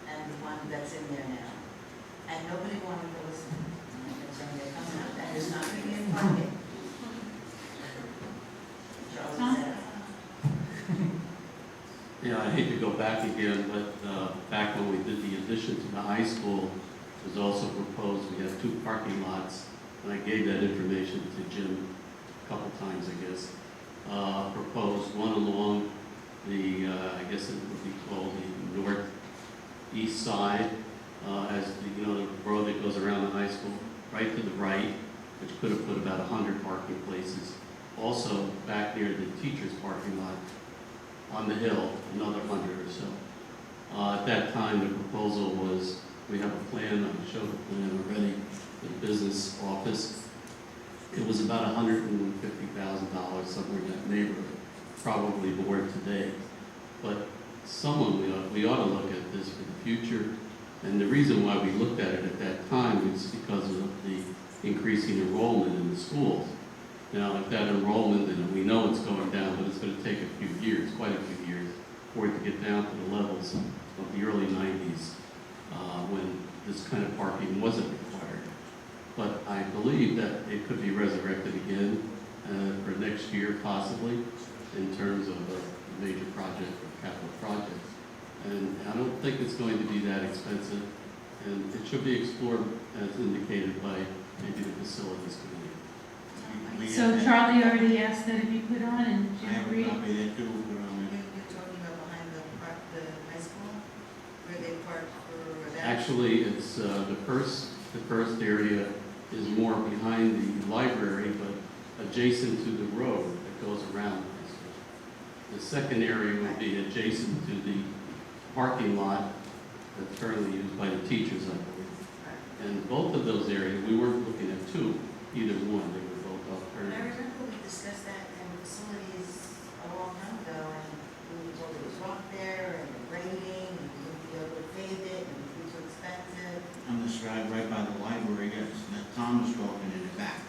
and the one that's in there now. And nobody wanted to listen. And I kept saying they're coming out, that is not going to be in parking. Charlie said, Yeah, I hate to go back again, but back when we did the addition to the high school, it was also proposed, we had 2 parking lots, and I gave that information to Jim a couple times, I guess. Proposed one along the, I guess it would be called the northeast side, as the, the road that goes around the high school, right to the right, which could have put about 100 parking places. Also, back near the teacher's parking lot, on the hill, another 100 or so. At that time, the proposal was, we have a plan, I showed the plan already, for the business office. It was about $150,000, somewhere in that neighborhood, probably more today. But we ought to look at this for the future. And the reason why we looked at it at that time is because of the increasing enrollment in the schools. Now, if that enrollment, and we know it's going down, but it's going to take a few years, quite a few years, for it to get down to the levels of the early 90s, when this kind of parking wasn't required. But I believe that it could be resurrected again, for next year possibly, in terms of a major project or capital project. And I don't think it's going to be that expensive, and it should be explored as indicated by maybe the facilities committee. We So have- Charlie already asked that it be put on and I Jim have a agreed? copy there too, but You're talking about behind the park, the high school, where they park for that? Actually, it's, the first area is more behind the library, but adjacent to the road that goes around the high school. The second area would be adjacent to the parking lot that's currently used by the teachers, I believe. And both of those areas, we weren't looking at two, either one, they were both I alternatives. remember we discussed that in facilities a long time ago, and we were told it was rock there, and grading, and we wouldn't be able to pave it, and it would be too expensive. on this right by the library, yes, that Tom was talking in the back,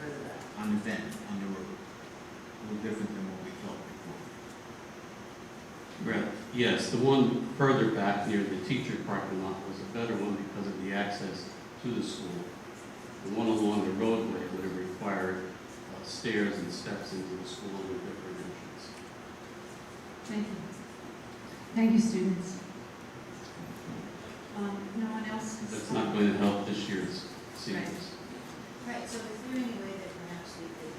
Further back. on the bend, on the road. A little different than what we talked before. Right, yes, the one further back near the teacher parking lot was a better one because of the access to the school. The one along the roadway would have required stairs and steps into the school with different entrance. Thank you. Thank you, students. No one else? has- That's not going to help this year's seniors. Right, so is there any way that perhaps we could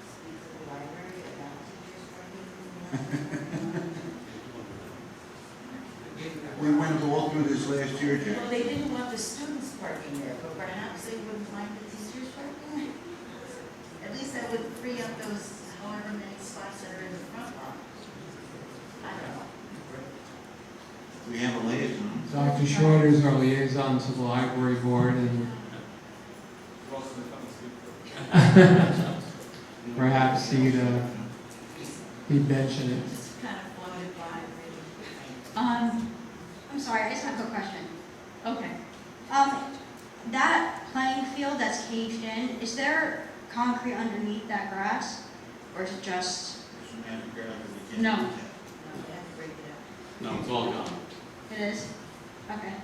speak to the library about teachers parking? We went all through this last year, Jack. Well, they didn't want the students parking there, but perhaps they wouldn't mind the teachers parking there. At least that would free up those however many spots that are in the front lot. I don't know. We have a liaison. Dr. Schroeder is our liaison to the library board, and perhaps he'd mention it. It's kind of floated by, really. I'm sorry, I just have a quick question. Okay. That playing field that's caged in, is there concrete underneath that grass? Or is it just, Doesn't matter, girl, we can't No. do that. No, they have to break it up. No, it's all gone. it is? Okay.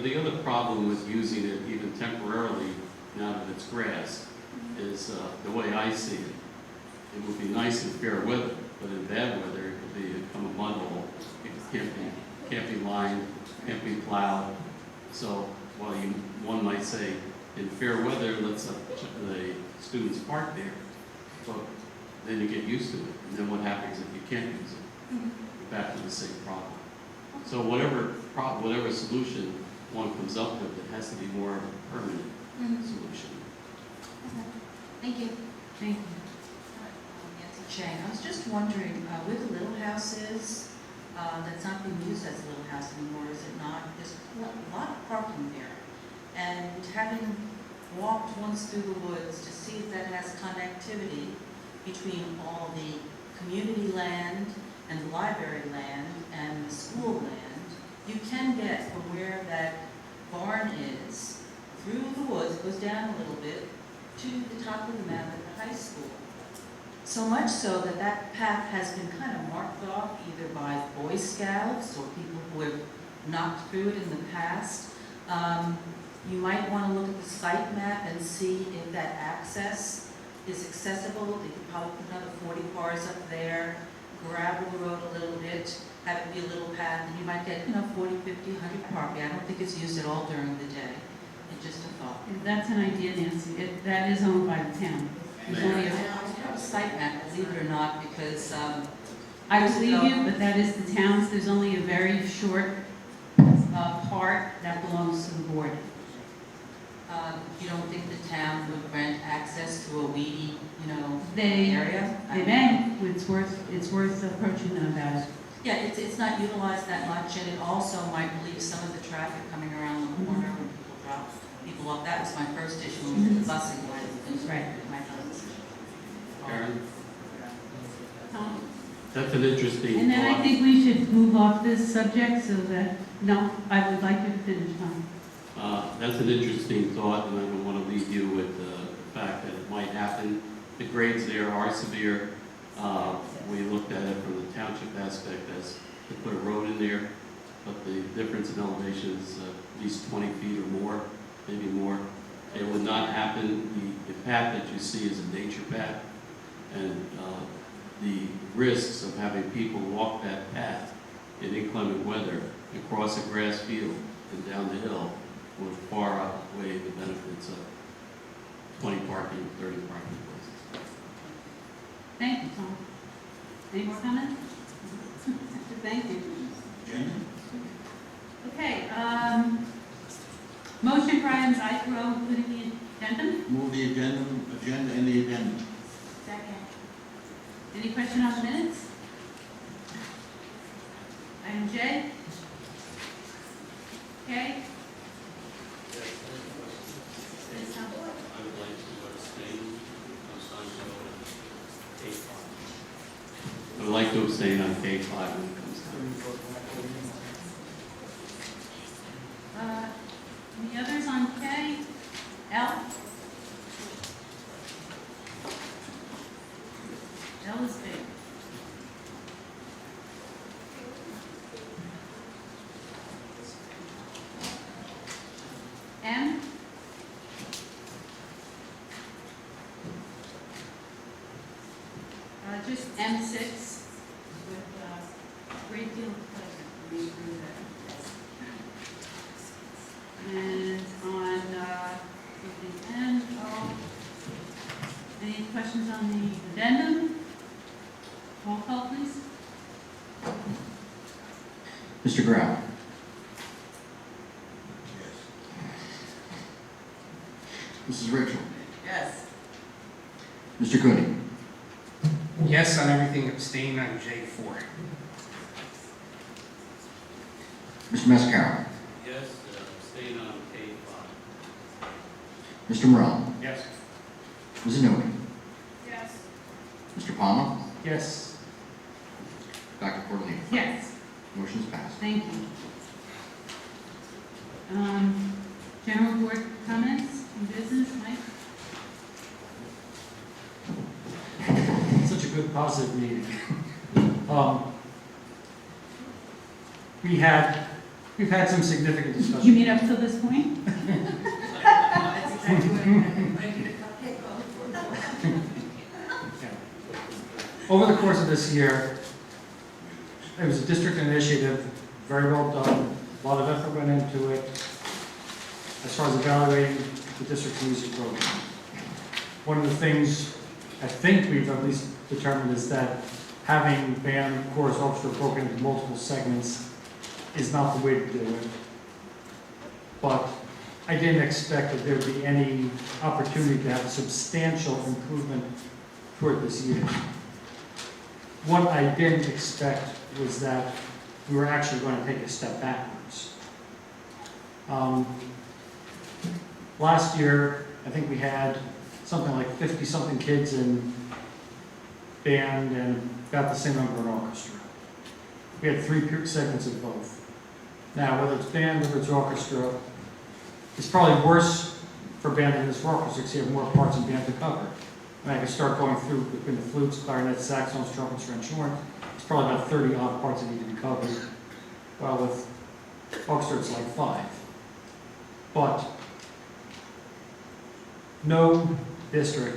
The other problem with using it even temporarily, now that it's grass, is the way I see it. It would be nice in fair weather, but in bad weather, it could become a mud hole. It can't be lined, can't be plowed. So while one might say, in fair weather, let's the students park there, but then you get used to it. And then what happens if you can't use it? You're back to the same problem. So whatever solution one comes up with, it has to be more of a permanent solution. Okay. Thank you. Thank you. Nancy Chang, I was just wondering, where the Little House is, that's not being used as a Little House anymore, is it not? There's a lot of parking there. And having walked once through the woods to see if that has connectivity between all the community land and the library land and the school land, you can get from where that barn is, through the woods, it goes down a little bit, to the top of the mound at the high school. So much so that that path has been kind of marked off either by Boy Scouts or people who have knocked through it in the past. You might want to look at the site map and see if that access is accessible. They could probably put another 40 cars up there, gravel the road a little bit, have it be a little path, and you might get, 40, 50, 100 parking. I don't think it's used at all during the day. It's just a thought. That's an idea, Nancy. That is owned by the town. There's only a have a site map, believe it or not, because I believe you, but that is the town's. There's only a very short part that belongs to the board. you don't think the town would grant access to a weedy, They area? They may. It's worth approaching them about it. Yeah, it's not utilized that much, and it also might relieve some of the traffic coming around the corner when people drop people off. That was my first issue, with the busing line. Right. Karen, Tom? that's an interesting And then I thought. think we should move off this subject so that, no, I would like you to finish, Tom. That's an interesting thought, and I don't want to leave you with the fact that it might happen. The grades there are severe. We looked at it from the township aspect as to put a road in there, but the difference in elevation is at least 20 feet or more, maybe more. it would not happen. The path that you see is a nature path, and the risks of having people walk that path in inclement weather across a grass field and down the hill would far outweigh the benefits of 20 parking, 30 parking places. Thank you, Tom. Any more comments? Thank you. Agenda? Okay, motion for items I through O, including the addendum? Move the agenda and the addendum. Second. Any question on the minutes? Item J? Okay. Yes, Tom. I would like to abstain on K5. I would like to abstain on K5 when it comes to Any others on K? L? L is big. M? Just M6 with a great deal of pleasure for me through that. And on the end, any questions on the addendum? Roll call, please. Mr. Grau. Mrs. Rachel. Yes. Mr. Cooney. Yes on everything, abstain on J4. Mr. Mascaro. yes, abstain on K5. Mr. Morel. Yes. Ms. Inoue. Yes. Mr. Palmer. Yes. Dr. Portolino. Yes, Motion's passed. thank you. General board comments and business, Mike? Such a good, positive meeting. We've had some significant You discussion. mean up till this point? That's exactly what I need a cupcake for. Over the course of this year, it was a district initiative, very well done, a lot of effort went into it, as far as evaluating the district's music program. One of the things I think we've at least determined is that having band, chorus, orchestra broken into multiple segments is not the way to do it. But I didn't expect that there'd be any opportunity to have a substantial improvement toward this year. What I didn't expect was that we were actually going to take a step backwards. Last year, I think we had something like 50-something kids in band and about the same number in orchestra. We had 3 segments of both. Now, whether it's band, whether it's orchestra, it's probably worse for band than it is for orchestra because you have more parts in band to cover. And I can start going through between the flutes, clarinets, saxophones, trumpets, French horn. It's probably about 30 odd parts that need to be covered. While with orchestra, it's like 5. But no district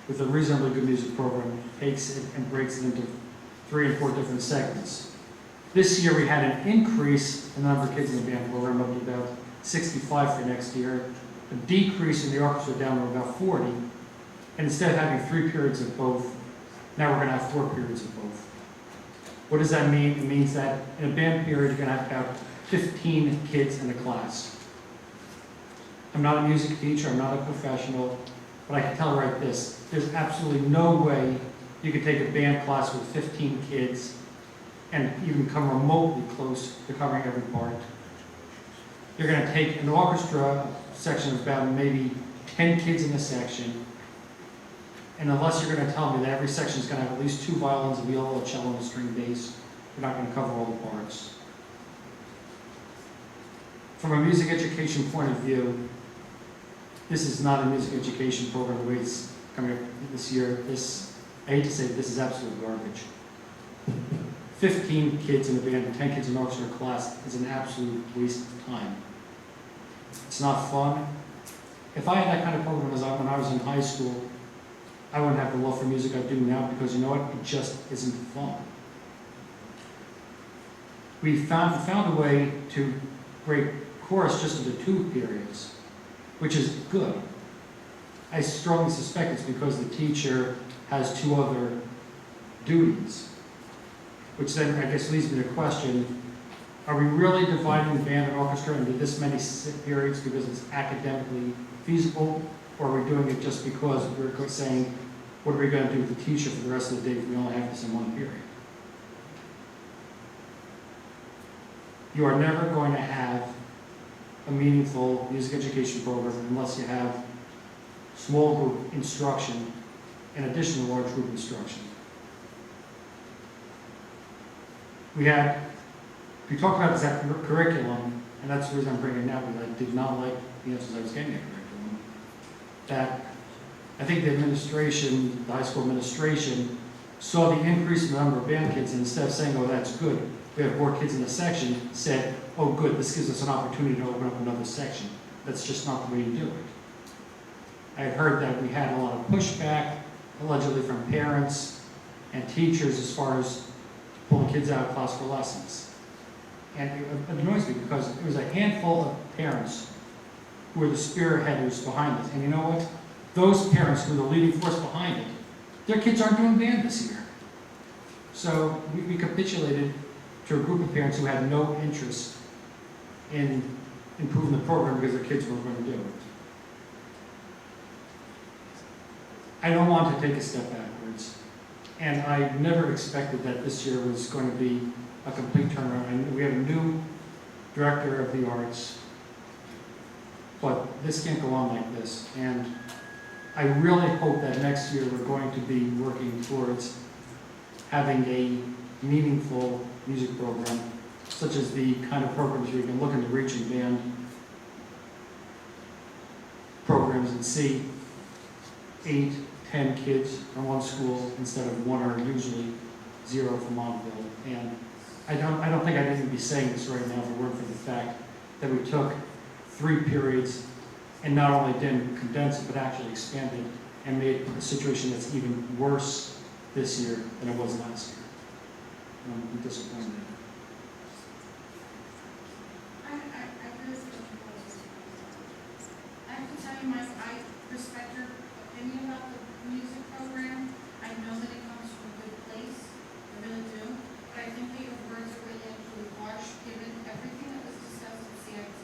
with a reasonably good music program takes it and breaks it into 3 and 4 different segments. This year we had an increase in the number of kids in the band program up to about 65 for next year, a decrease in the orchestra down to about 40, and instead of having 3 periods of both, now we're going to have 4 periods of both. What does that mean? It means that in a band period you're going to have about 15 kids in a class. I'm not a music teacher, I'm not a professional, but I can tell right this, there's absolutely no way you could take a band class with 15 kids and even come remotely close to covering every part. You're going to take an orchestra section of about maybe 10 kids in a section, and unless you're going to tell me that every section is going to have at least 2 violins, a viola, a cello, and a string bass, you're not going to cover all the parts. From a music education point of view, this is not a music education program the way it's coming up this year. I hate to say it, this is absolute garbage. 15 kids in a band and 10 kids in an orchestra class is an absolute waste of time. It's not fun. if I had that kind of program when I was in high school, I wouldn't have the love for music I do now, because you know what, it just isn't fun. We found a way to break chorus just into 2 periods, which is good. I strongly suspect it's because the teacher has 2 other duties, which then I guess leads me to question, are we really dividing the band and orchestra into this many periods because it's academically feasible, or are we doing it just because we're saying, what are we going to do with the teacher for the rest of the day if we only have this in 1 period? You are never going to have a meaningful music education program unless you have small group instruction in addition to large group instruction. We talked about this curriculum, and that's the reason I'm bringing it up, because I did not like the answers I was getting at curriculum. That I think the administration, the high school administration, saw the increase in the number of band kids, and instead of saying, oh, that's good, we have more kids in the section, said, oh, good, this gives us an opportunity to open up another section. That's just not the way to do it. I heard that we had a lot of pushback, allegedly from parents and teachers, as far as pulling kids out of class for lessons. And it annoys me because it was a handful of parents who were the spearheaders behind it. And you know what? Those parents who were the leading force behind it, their kids aren't doing band this year. So we capitulated to a group of parents who had no interest in improving the program because their kids weren't going to do it. I don't want to take a step backwards. And I never expected that this year was going to be a complete turnaround. And we have a new director of the arts, but this can't go on like this. And I really hope that next year we're going to be working towards having a meaningful music program, such as the kind of programs where you can look into region band programs and see 8, 10 kids from one school instead of 1 or usually 0 from Montville. And I don't think I'd even be saying this right now if it weren't for the fact that we took 3 periods and not only didn't condense it, but actually expanded and made a situation that's even worse this year than it was last year. I'm disappointed. I agree with you. I have to tell you, Mike, I respect your opinion about the music program. I know that it comes from a good place, I really do. But I think that your words are really actually harsh, given everything that was discussed at CIT,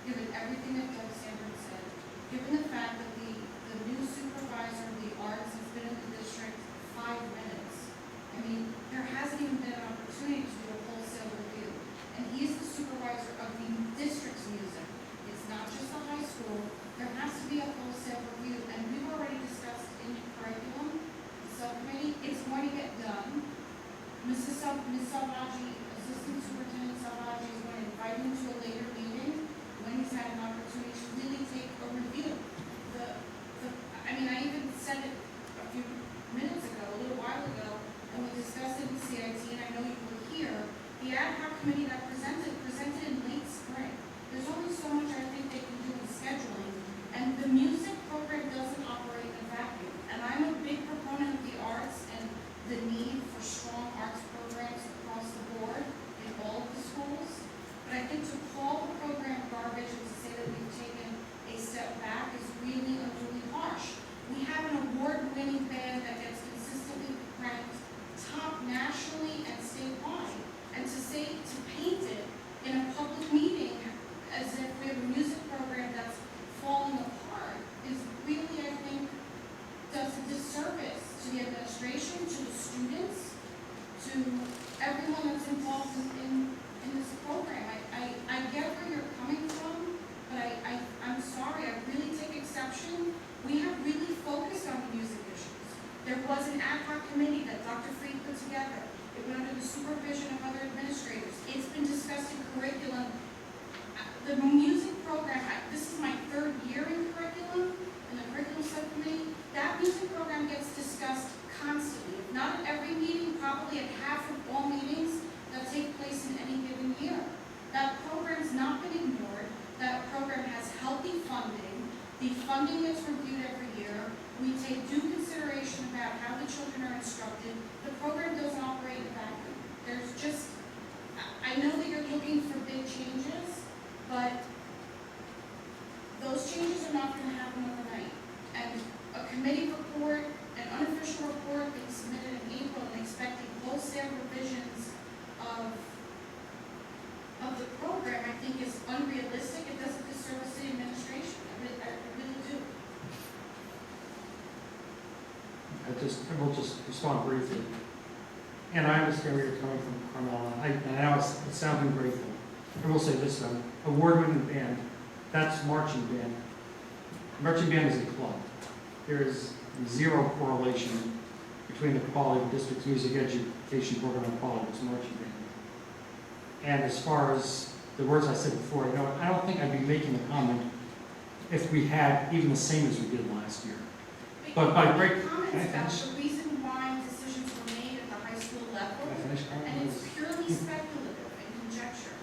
given everything that Doug Sandberg said, given the fact that the new supervisor of the arts has been in the district 5 minutes. I mean, there hasn't even been an opportunity to do a wholesale review. And he's the supervisor of the district's music. It's not just the high school. There has to be a wholesale review. And we've already discussed in curriculum, the subcommittee, it's going to get done. Ms. Salvaggi, Assistant Superintendent Salvaggi, is going to invite him to a later meeting when he's had an opportunity to really take a review. I even said it a few minutes ago, a little while ago, and we discussed it in CIT, and I know you were here. The ad hoc committee that presented in late spring. There's only so much I think they can do in scheduling, and the music program doesn't operate in a vacuum. And I'm a big proponent of the arts and the need for strong arts programs across the board in all of the schools. But I think to call the program garbage and to say that we've taken a step back is really unduly harsh. We have an award-winning band that gets consistently ranked top nationally and statewide. And to paint it in a public meeting as if we have a music program that's falling apart is really, I think, does a disservice to the administration, to the students, to everyone that's involved in this program. I get where you're coming from, but I'm sorry, I really take exception. We have really focused on the music issues. There was an ad hoc committee that Dr. Fried put together. It went under the supervision of other administrators. It's been discussed in curriculum. The music program, this is my 3rd year in curriculum, in the curriculum subcommittee. That music program gets discussed constantly. If not at every meeting, probably at half of all meetings that take place in any given year. That program's not been ignored. That program has healthy funding. The funding gets reviewed every year. We take due consideration about how the children are instructed. The program doesn't operate in a vacuum. There's just, I know that you're looking for big changes, but those changes are not going to happen overnight. And a committee report, an unofficial report being submitted in April and expecting wholesale revisions of the program, I think is unrealistic. It doesn't disservice city administration. I really do. I will just respond briefly. And I understand where you're coming from, Carmela, and I was sounding grateful. I will say this though, award-winning band, that's marching band. Marching band is a club. There is zero correlation between the quality of the district's music education program and quality of its marching band. And as far as the words I said before, I don't think I'd be making the comment if we had even the same as we did last year. But by break, Comments can I about finish? the reason why decisions were made at the high school level, Can I finish, Carmela? and it's purely speculative and conjecture.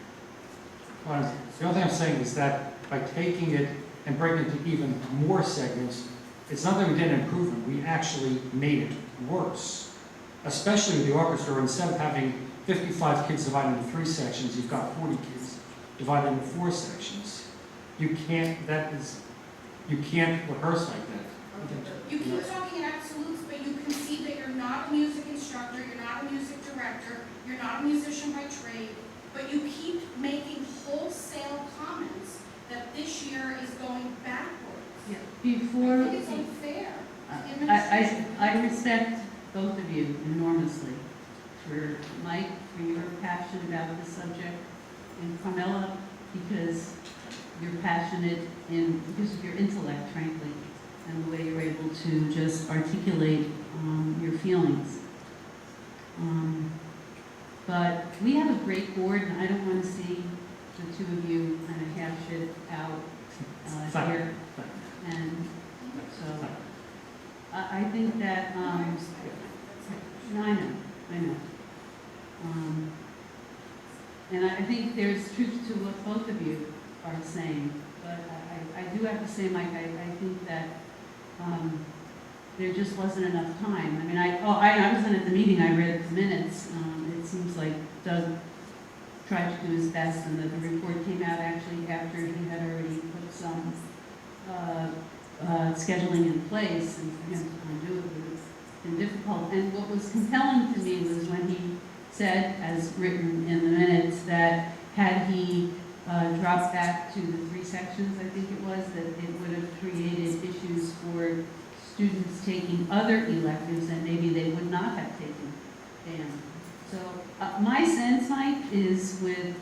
The only thing I'm saying is that by taking it and breaking it into even more segments, it's not that we didn't improve it, we actually made it worse. Especially with the orchestra, instead of having 55 kids divided into 3 sections, you've got 40 kids divided into 4 sections. You can't rehearse like that. You keep talking in absolutes, but you concede that you're not a music instructor, you're not a music director, you're not a musician by trade, but you keep making wholesale comments that this year is going backwards. Yeah, I before, think it's unfair. I respect both of you enormously for Mike, for your passion about the subject, and Carmela, because you're passionate because of your intellect, frankly, and the way you're able to just articulate your feelings. But we have a great board, and I don't want to see the two of you kind of hash it out here. And so I think that, no, I know. And I think there's truth to what both of you are saying, but I do have to say, Mike, I think that there just wasn't enough time. I mean, I wasn't at the meeting, I read the minutes. It seems like Doug tried to do his best, and that the report came out actually after he had already put some scheduling in place, and for him to undo it would have been difficult. And what was compelling to me was when he said, as written in the minutes, that had he dropped back to the 3 sections, I think it was, that it would have created issues for students taking other electives that maybe they would not have taken band. So my sense, Mike, is with,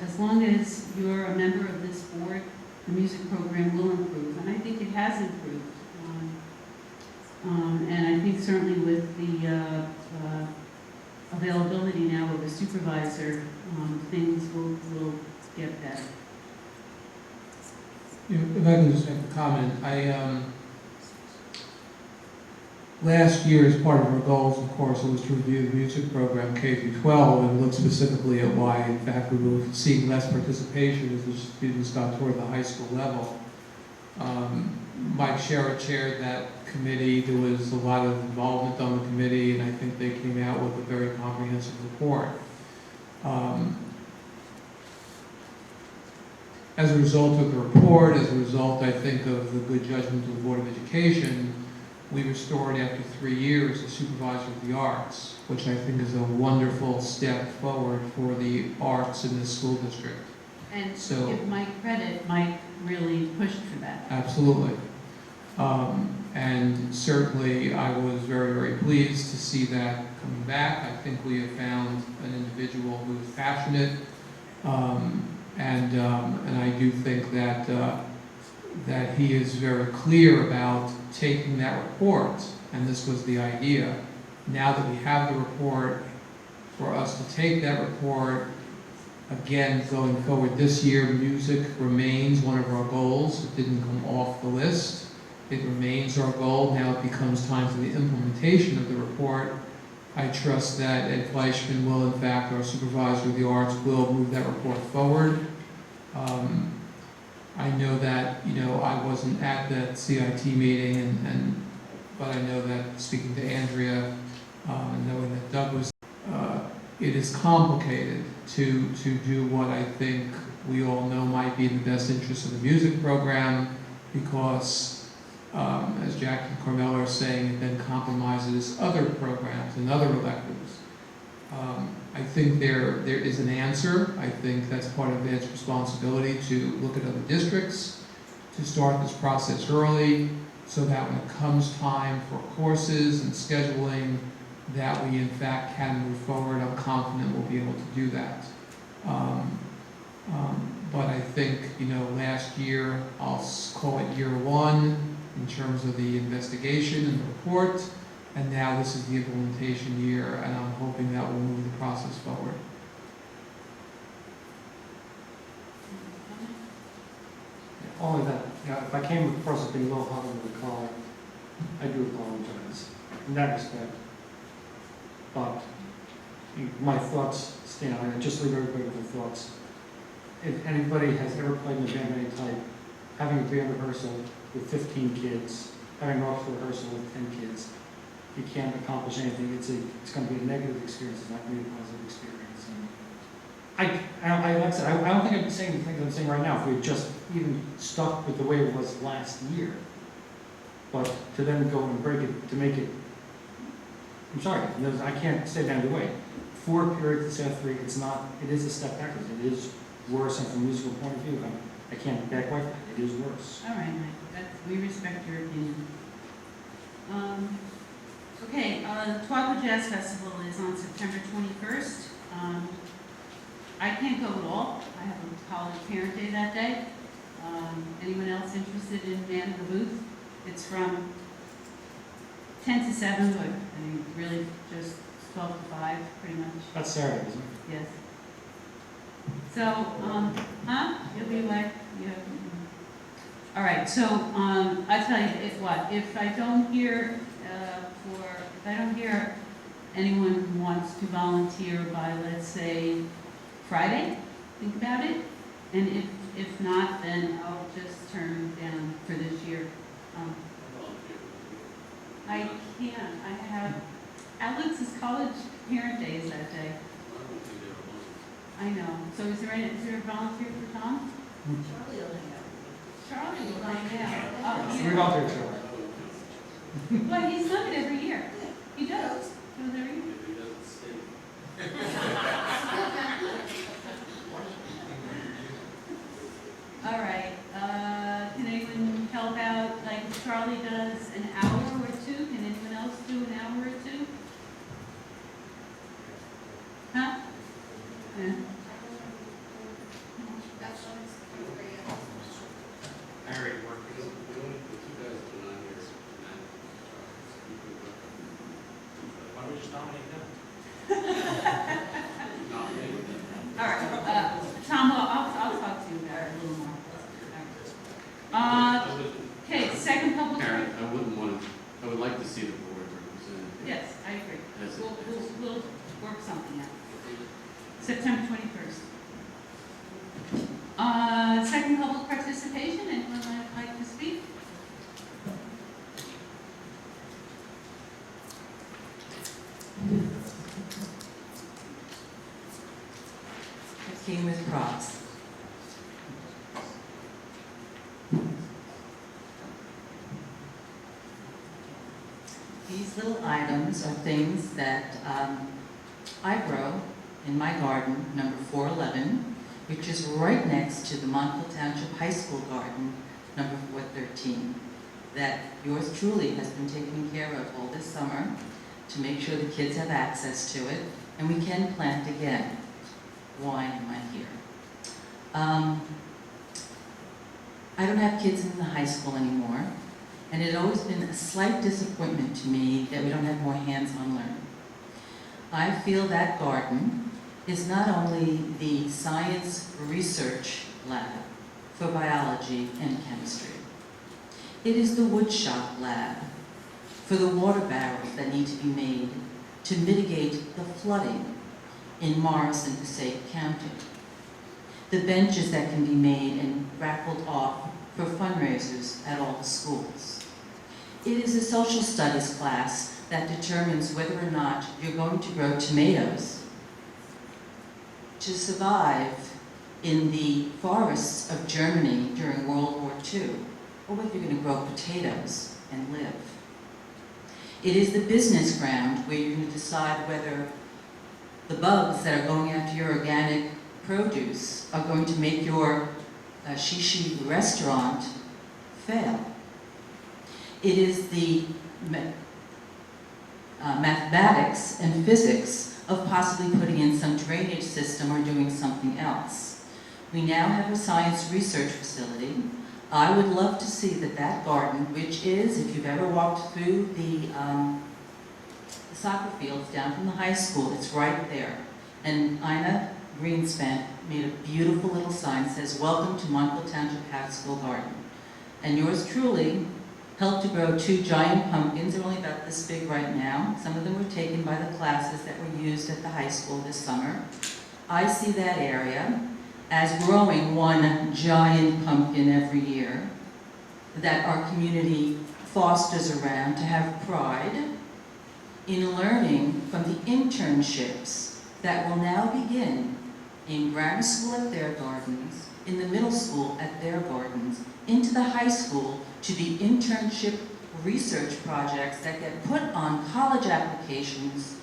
as long as you're a member of this board, the music program will improve, and I think it has improved. And I think certainly with the availability now of a supervisor, things will get better. If I can just make a comment, last year, as part of our goals, of course, it was to review the music program K through 12 and look specifically at why, in fact, we were seeing less participation as the students got toward the high school level. Mike Sherritt chaired that committee. There was a lot of involvement on the committee, and I think they came out with a very comprehensive report. As a result of the report, as a result, I think, of the good judgment of the Board of Education, we restored after 3 years the supervisor of the arts, which I think is a wonderful step forward for the arts in this school district. And So- to give Mike credit, Mike really pushed for that. Absolutely. And certainly I was very, very pleased to see that coming back. I think we have found an individual who is passionate, and I do think that that he is very clear about taking that report, and this was the idea. Now that we have the report, for us to take that report, again, going forward this year, music remains one of our goals. It didn't come off the list. It remains our goal. Now it becomes time for the implementation of the report. I trust that Ed Fleischman will, in fact, our supervisor of the arts, will move that report forward. I know that, I wasn't at that CIT meeting, but I know that speaking to Andrea, and knowing that Doug was, it is complicated to do what I think we all know might be in the best interest of the music program, because, as Jack and Carmel are saying, it then compromises other programs and other electives. I think there is an answer. I think that's part of Ed's responsibility to look at other districts, to start this process early, so that when it comes time for courses and scheduling, that we in fact can move forward. I'm confident we'll be able to do that. But I think, last year, I'll call it year one in terms of the investigation and the report, and now this is the implementation year, and I'm hoping that will move the process forward. Only that, if I came across as being a little hot under the collar, I do apologize in that respect. But my thoughts stand on it. Just leave everybody with their thoughts. If anybody has ever played in a band of any type, having a band rehearsal with 15 kids, having an orchestra rehearsal with 10 kids, you can't accomplish anything. It's going to be a negative experience. It's not going to be a positive experience. And like I said, I don't think I'd be saying the things I'm saying right now if we had just even stuck with the way it was last year. But to then go and break it, to make it, I'm sorry, I can't say that either way. 4 periods instead of 3, it is a step backwards. It is worse, and from a musical point of view, I can't back away from it. It is worse. All right, Mike, we respect your opinion. Okay, the Twaco Jazz Festival is on September 21st. I can't go at all. I have a college parent day that day. Anyone else interested in Man in the Booth? It's from 10 to 7, but I mean, really just 12 to 5, pretty much. That's Saturday, isn't it? Yes. So, You'll be away? Yeah. All right, so, I tell you, if I don't hear, anyone who wants to volunteer by, let's say, Friday, think about it. And if not, then I'll just turn it down for this year. I can't. I have Alex's college parent day is that day. I know. So is there a volunteer for Tom? Charlie will hang out. Charlie will hang out. Oh, We're yeah. not there, Charlie. Well, he's done it every year. He does. He does every year. All right. Can anyone help out? Like Charlie does an hour or 2. Can anyone else do an hour or 2? Huh? Yeah. Harry, the only the 2 guys that are not here, Matt, Why don't we just nominate them? nominate them. All right. Tom, I'll talk to you about it a little more. Okay, second public hearing. Karen, I would like to see the board represented. Yes, I agree. As a- We'll work something out. September 21st. Second public participation. Anyone like to speak? I came with props. These little items are things that I grow in my garden, number 411, which is right next to the Montville Township High School garden, number 413, that yours truly has been taking care of all this summer to make sure the kids have access to it, and we can plant again. Why am I here? I don't have kids in the high school anymore, and it had always been a slight disappointment to me that we don't have more hands-on learning. I feel that garden is not only the science research lab for biology and chemistry. It is the woodshop lab for the water barrels that need to be made to mitigate the flooding in Morris and Passaic County. the benches that can be made and raffled off for fundraisers at all the schools. It is a social studies class that determines whether or not you're going to grow tomatoes to survive in the forests of Germany during World War II, or whether you're going to grow potatoes and live. It is the business ground where you're going to decide whether the bugs that are going after your organic produce are going to make your shishi restaurant fail. It is the mathematics and physics of possibly putting in some drainage system or doing something else. We now have a science research facility. I would love to see that garden, which is, if you've ever walked through the soccer fields down from the high school, it's right there. And Ina Greenspan made a beautiful little sign that says, "Welcome to Montville Township High School Garden." And yours truly helped to grow 2 giant pumpkins. They're only about this big right now. Some of them were taken by the classes that were used at the high school this summer. I see that area as growing 1 giant pumpkin every year that our community fosters around to have pride in learning from the internships that will now begin in grammar school at their gardens, in the middle school at their gardens, into the high school to be internship research projects that get put on college applications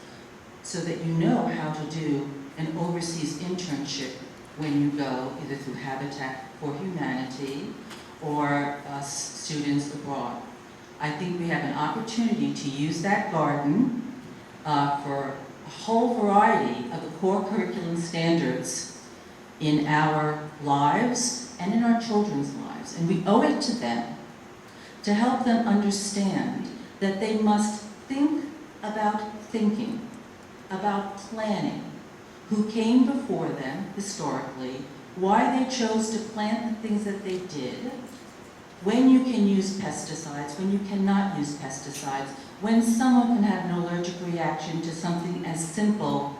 so that you know how to do an overseas internship when you go either through Habitat for Humanity or students abroad. I think we have an opportunity to use that garden for a whole variety of the core curriculum standards in our lives and in our children's lives. And we owe it to them to help them understand that they must think about thinking, about planning, who came before them historically, why they chose to plant the things that they did, when you can use pesticides, when you cannot use pesticides, when someone can have an allergic reaction to something as simple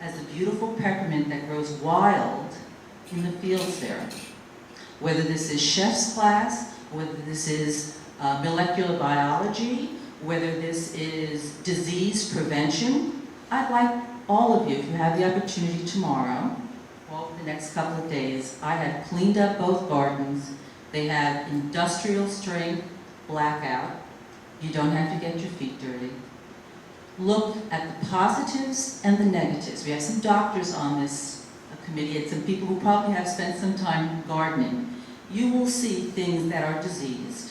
as a beautiful peppermint that grows wild in the fields there. Whether this is chef's class, whether this is molecular biology, whether this is disease prevention, I'd like all of you, if you have the opportunity tomorrow, or the next couple of days, I have cleaned up both gardens. They have industrial strength blackout. You don't have to get your feet dirty. Look at the positives and the negatives. We have some doctors on this committee and some people who probably have spent some time gardening. You will see things that are diseased.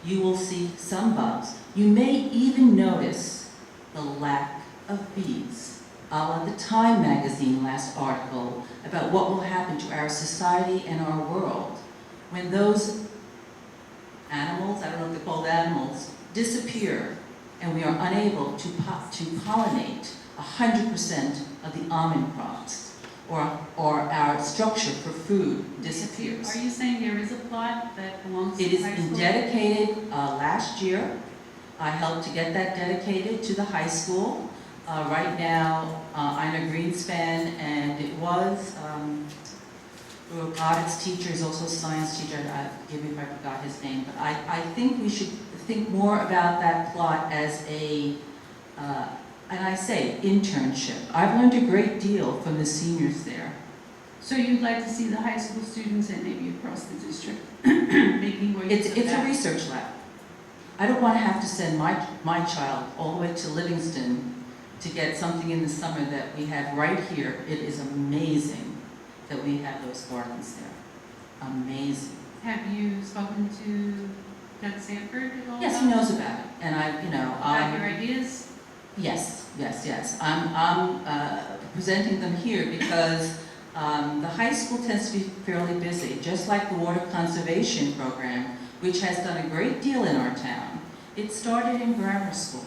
You will see some bugs. You may even notice the lack of bees. A la the Time magazine last article about what will happen to our society and our world when those animals, I don't know if they're called animals, disappear and we are unable to pollinate 100% of the almond crops, or our structure for food disappears. Are you saying there is a plot that belongs to It the has high been school? dedicated last year. I helped to get that dedicated to the high school. Right now, Ina Greenspan, and it was robotics teacher, is also a science teacher. Forgive me if I forgot his name, but I think we should think more about that plot as a, and I say internship. I've learned a great deal from the seniors there. So you'd like to see the high school students and maybe across the district making more use of It's a that? research lab. I don't want to have to send my child all the way to Livingston to get something in the summer that we have right here. It is amazing that we have those gardens there. Amazing. Have you spoken to Doug Sanford at all? Yes, he knows about it, and About your ideas? Yes. I'm presenting them here because the high school tends to be fairly busy, just like the water conservation program, which has done a great deal in our town. It started in grammar school,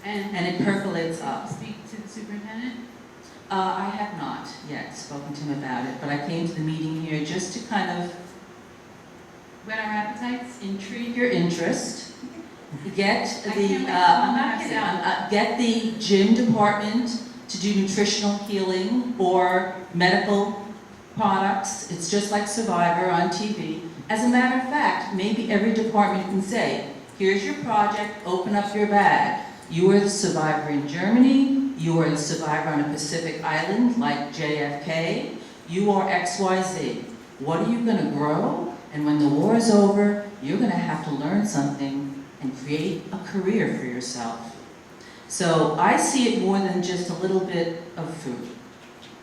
and it percolates up. Speak to the superintendent? I have not yet spoken to him about it, but I came to the meeting here just to kind of Whet our appetites? intrigue your interest, get I the, can't wait till I'm the not next kidding, hour. get the gym department to do nutritional healing or medical products. It's just like Survivor on TV. As a matter of fact, maybe every department can say, here's your project, open up your bag. You were the survivor in Germany, you were the survivor on a Pacific island like JFK, you are XYZ. What are you gonna grow? And when the war is over, you're gonna have to learn something and create a career for yourself. So I see it more than just a little bit of food.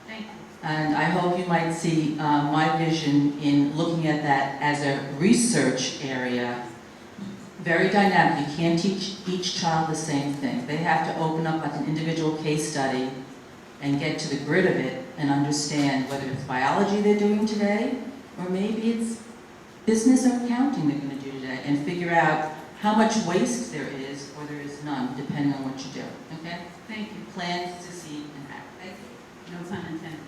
Thank you. And I hope you might see my vision in looking at that as a research area. Very dynamic. You can't teach each child the same thing. They have to open up like an individual case study and get to the grit of it and understand whether it's biology they're doing today, or maybe it's business or accounting they're going to do today, and figure out how much waste there is or there is none, depending on what you do. Okay? Thank you. Plan, succeed, and act. Thank you. No pun intended.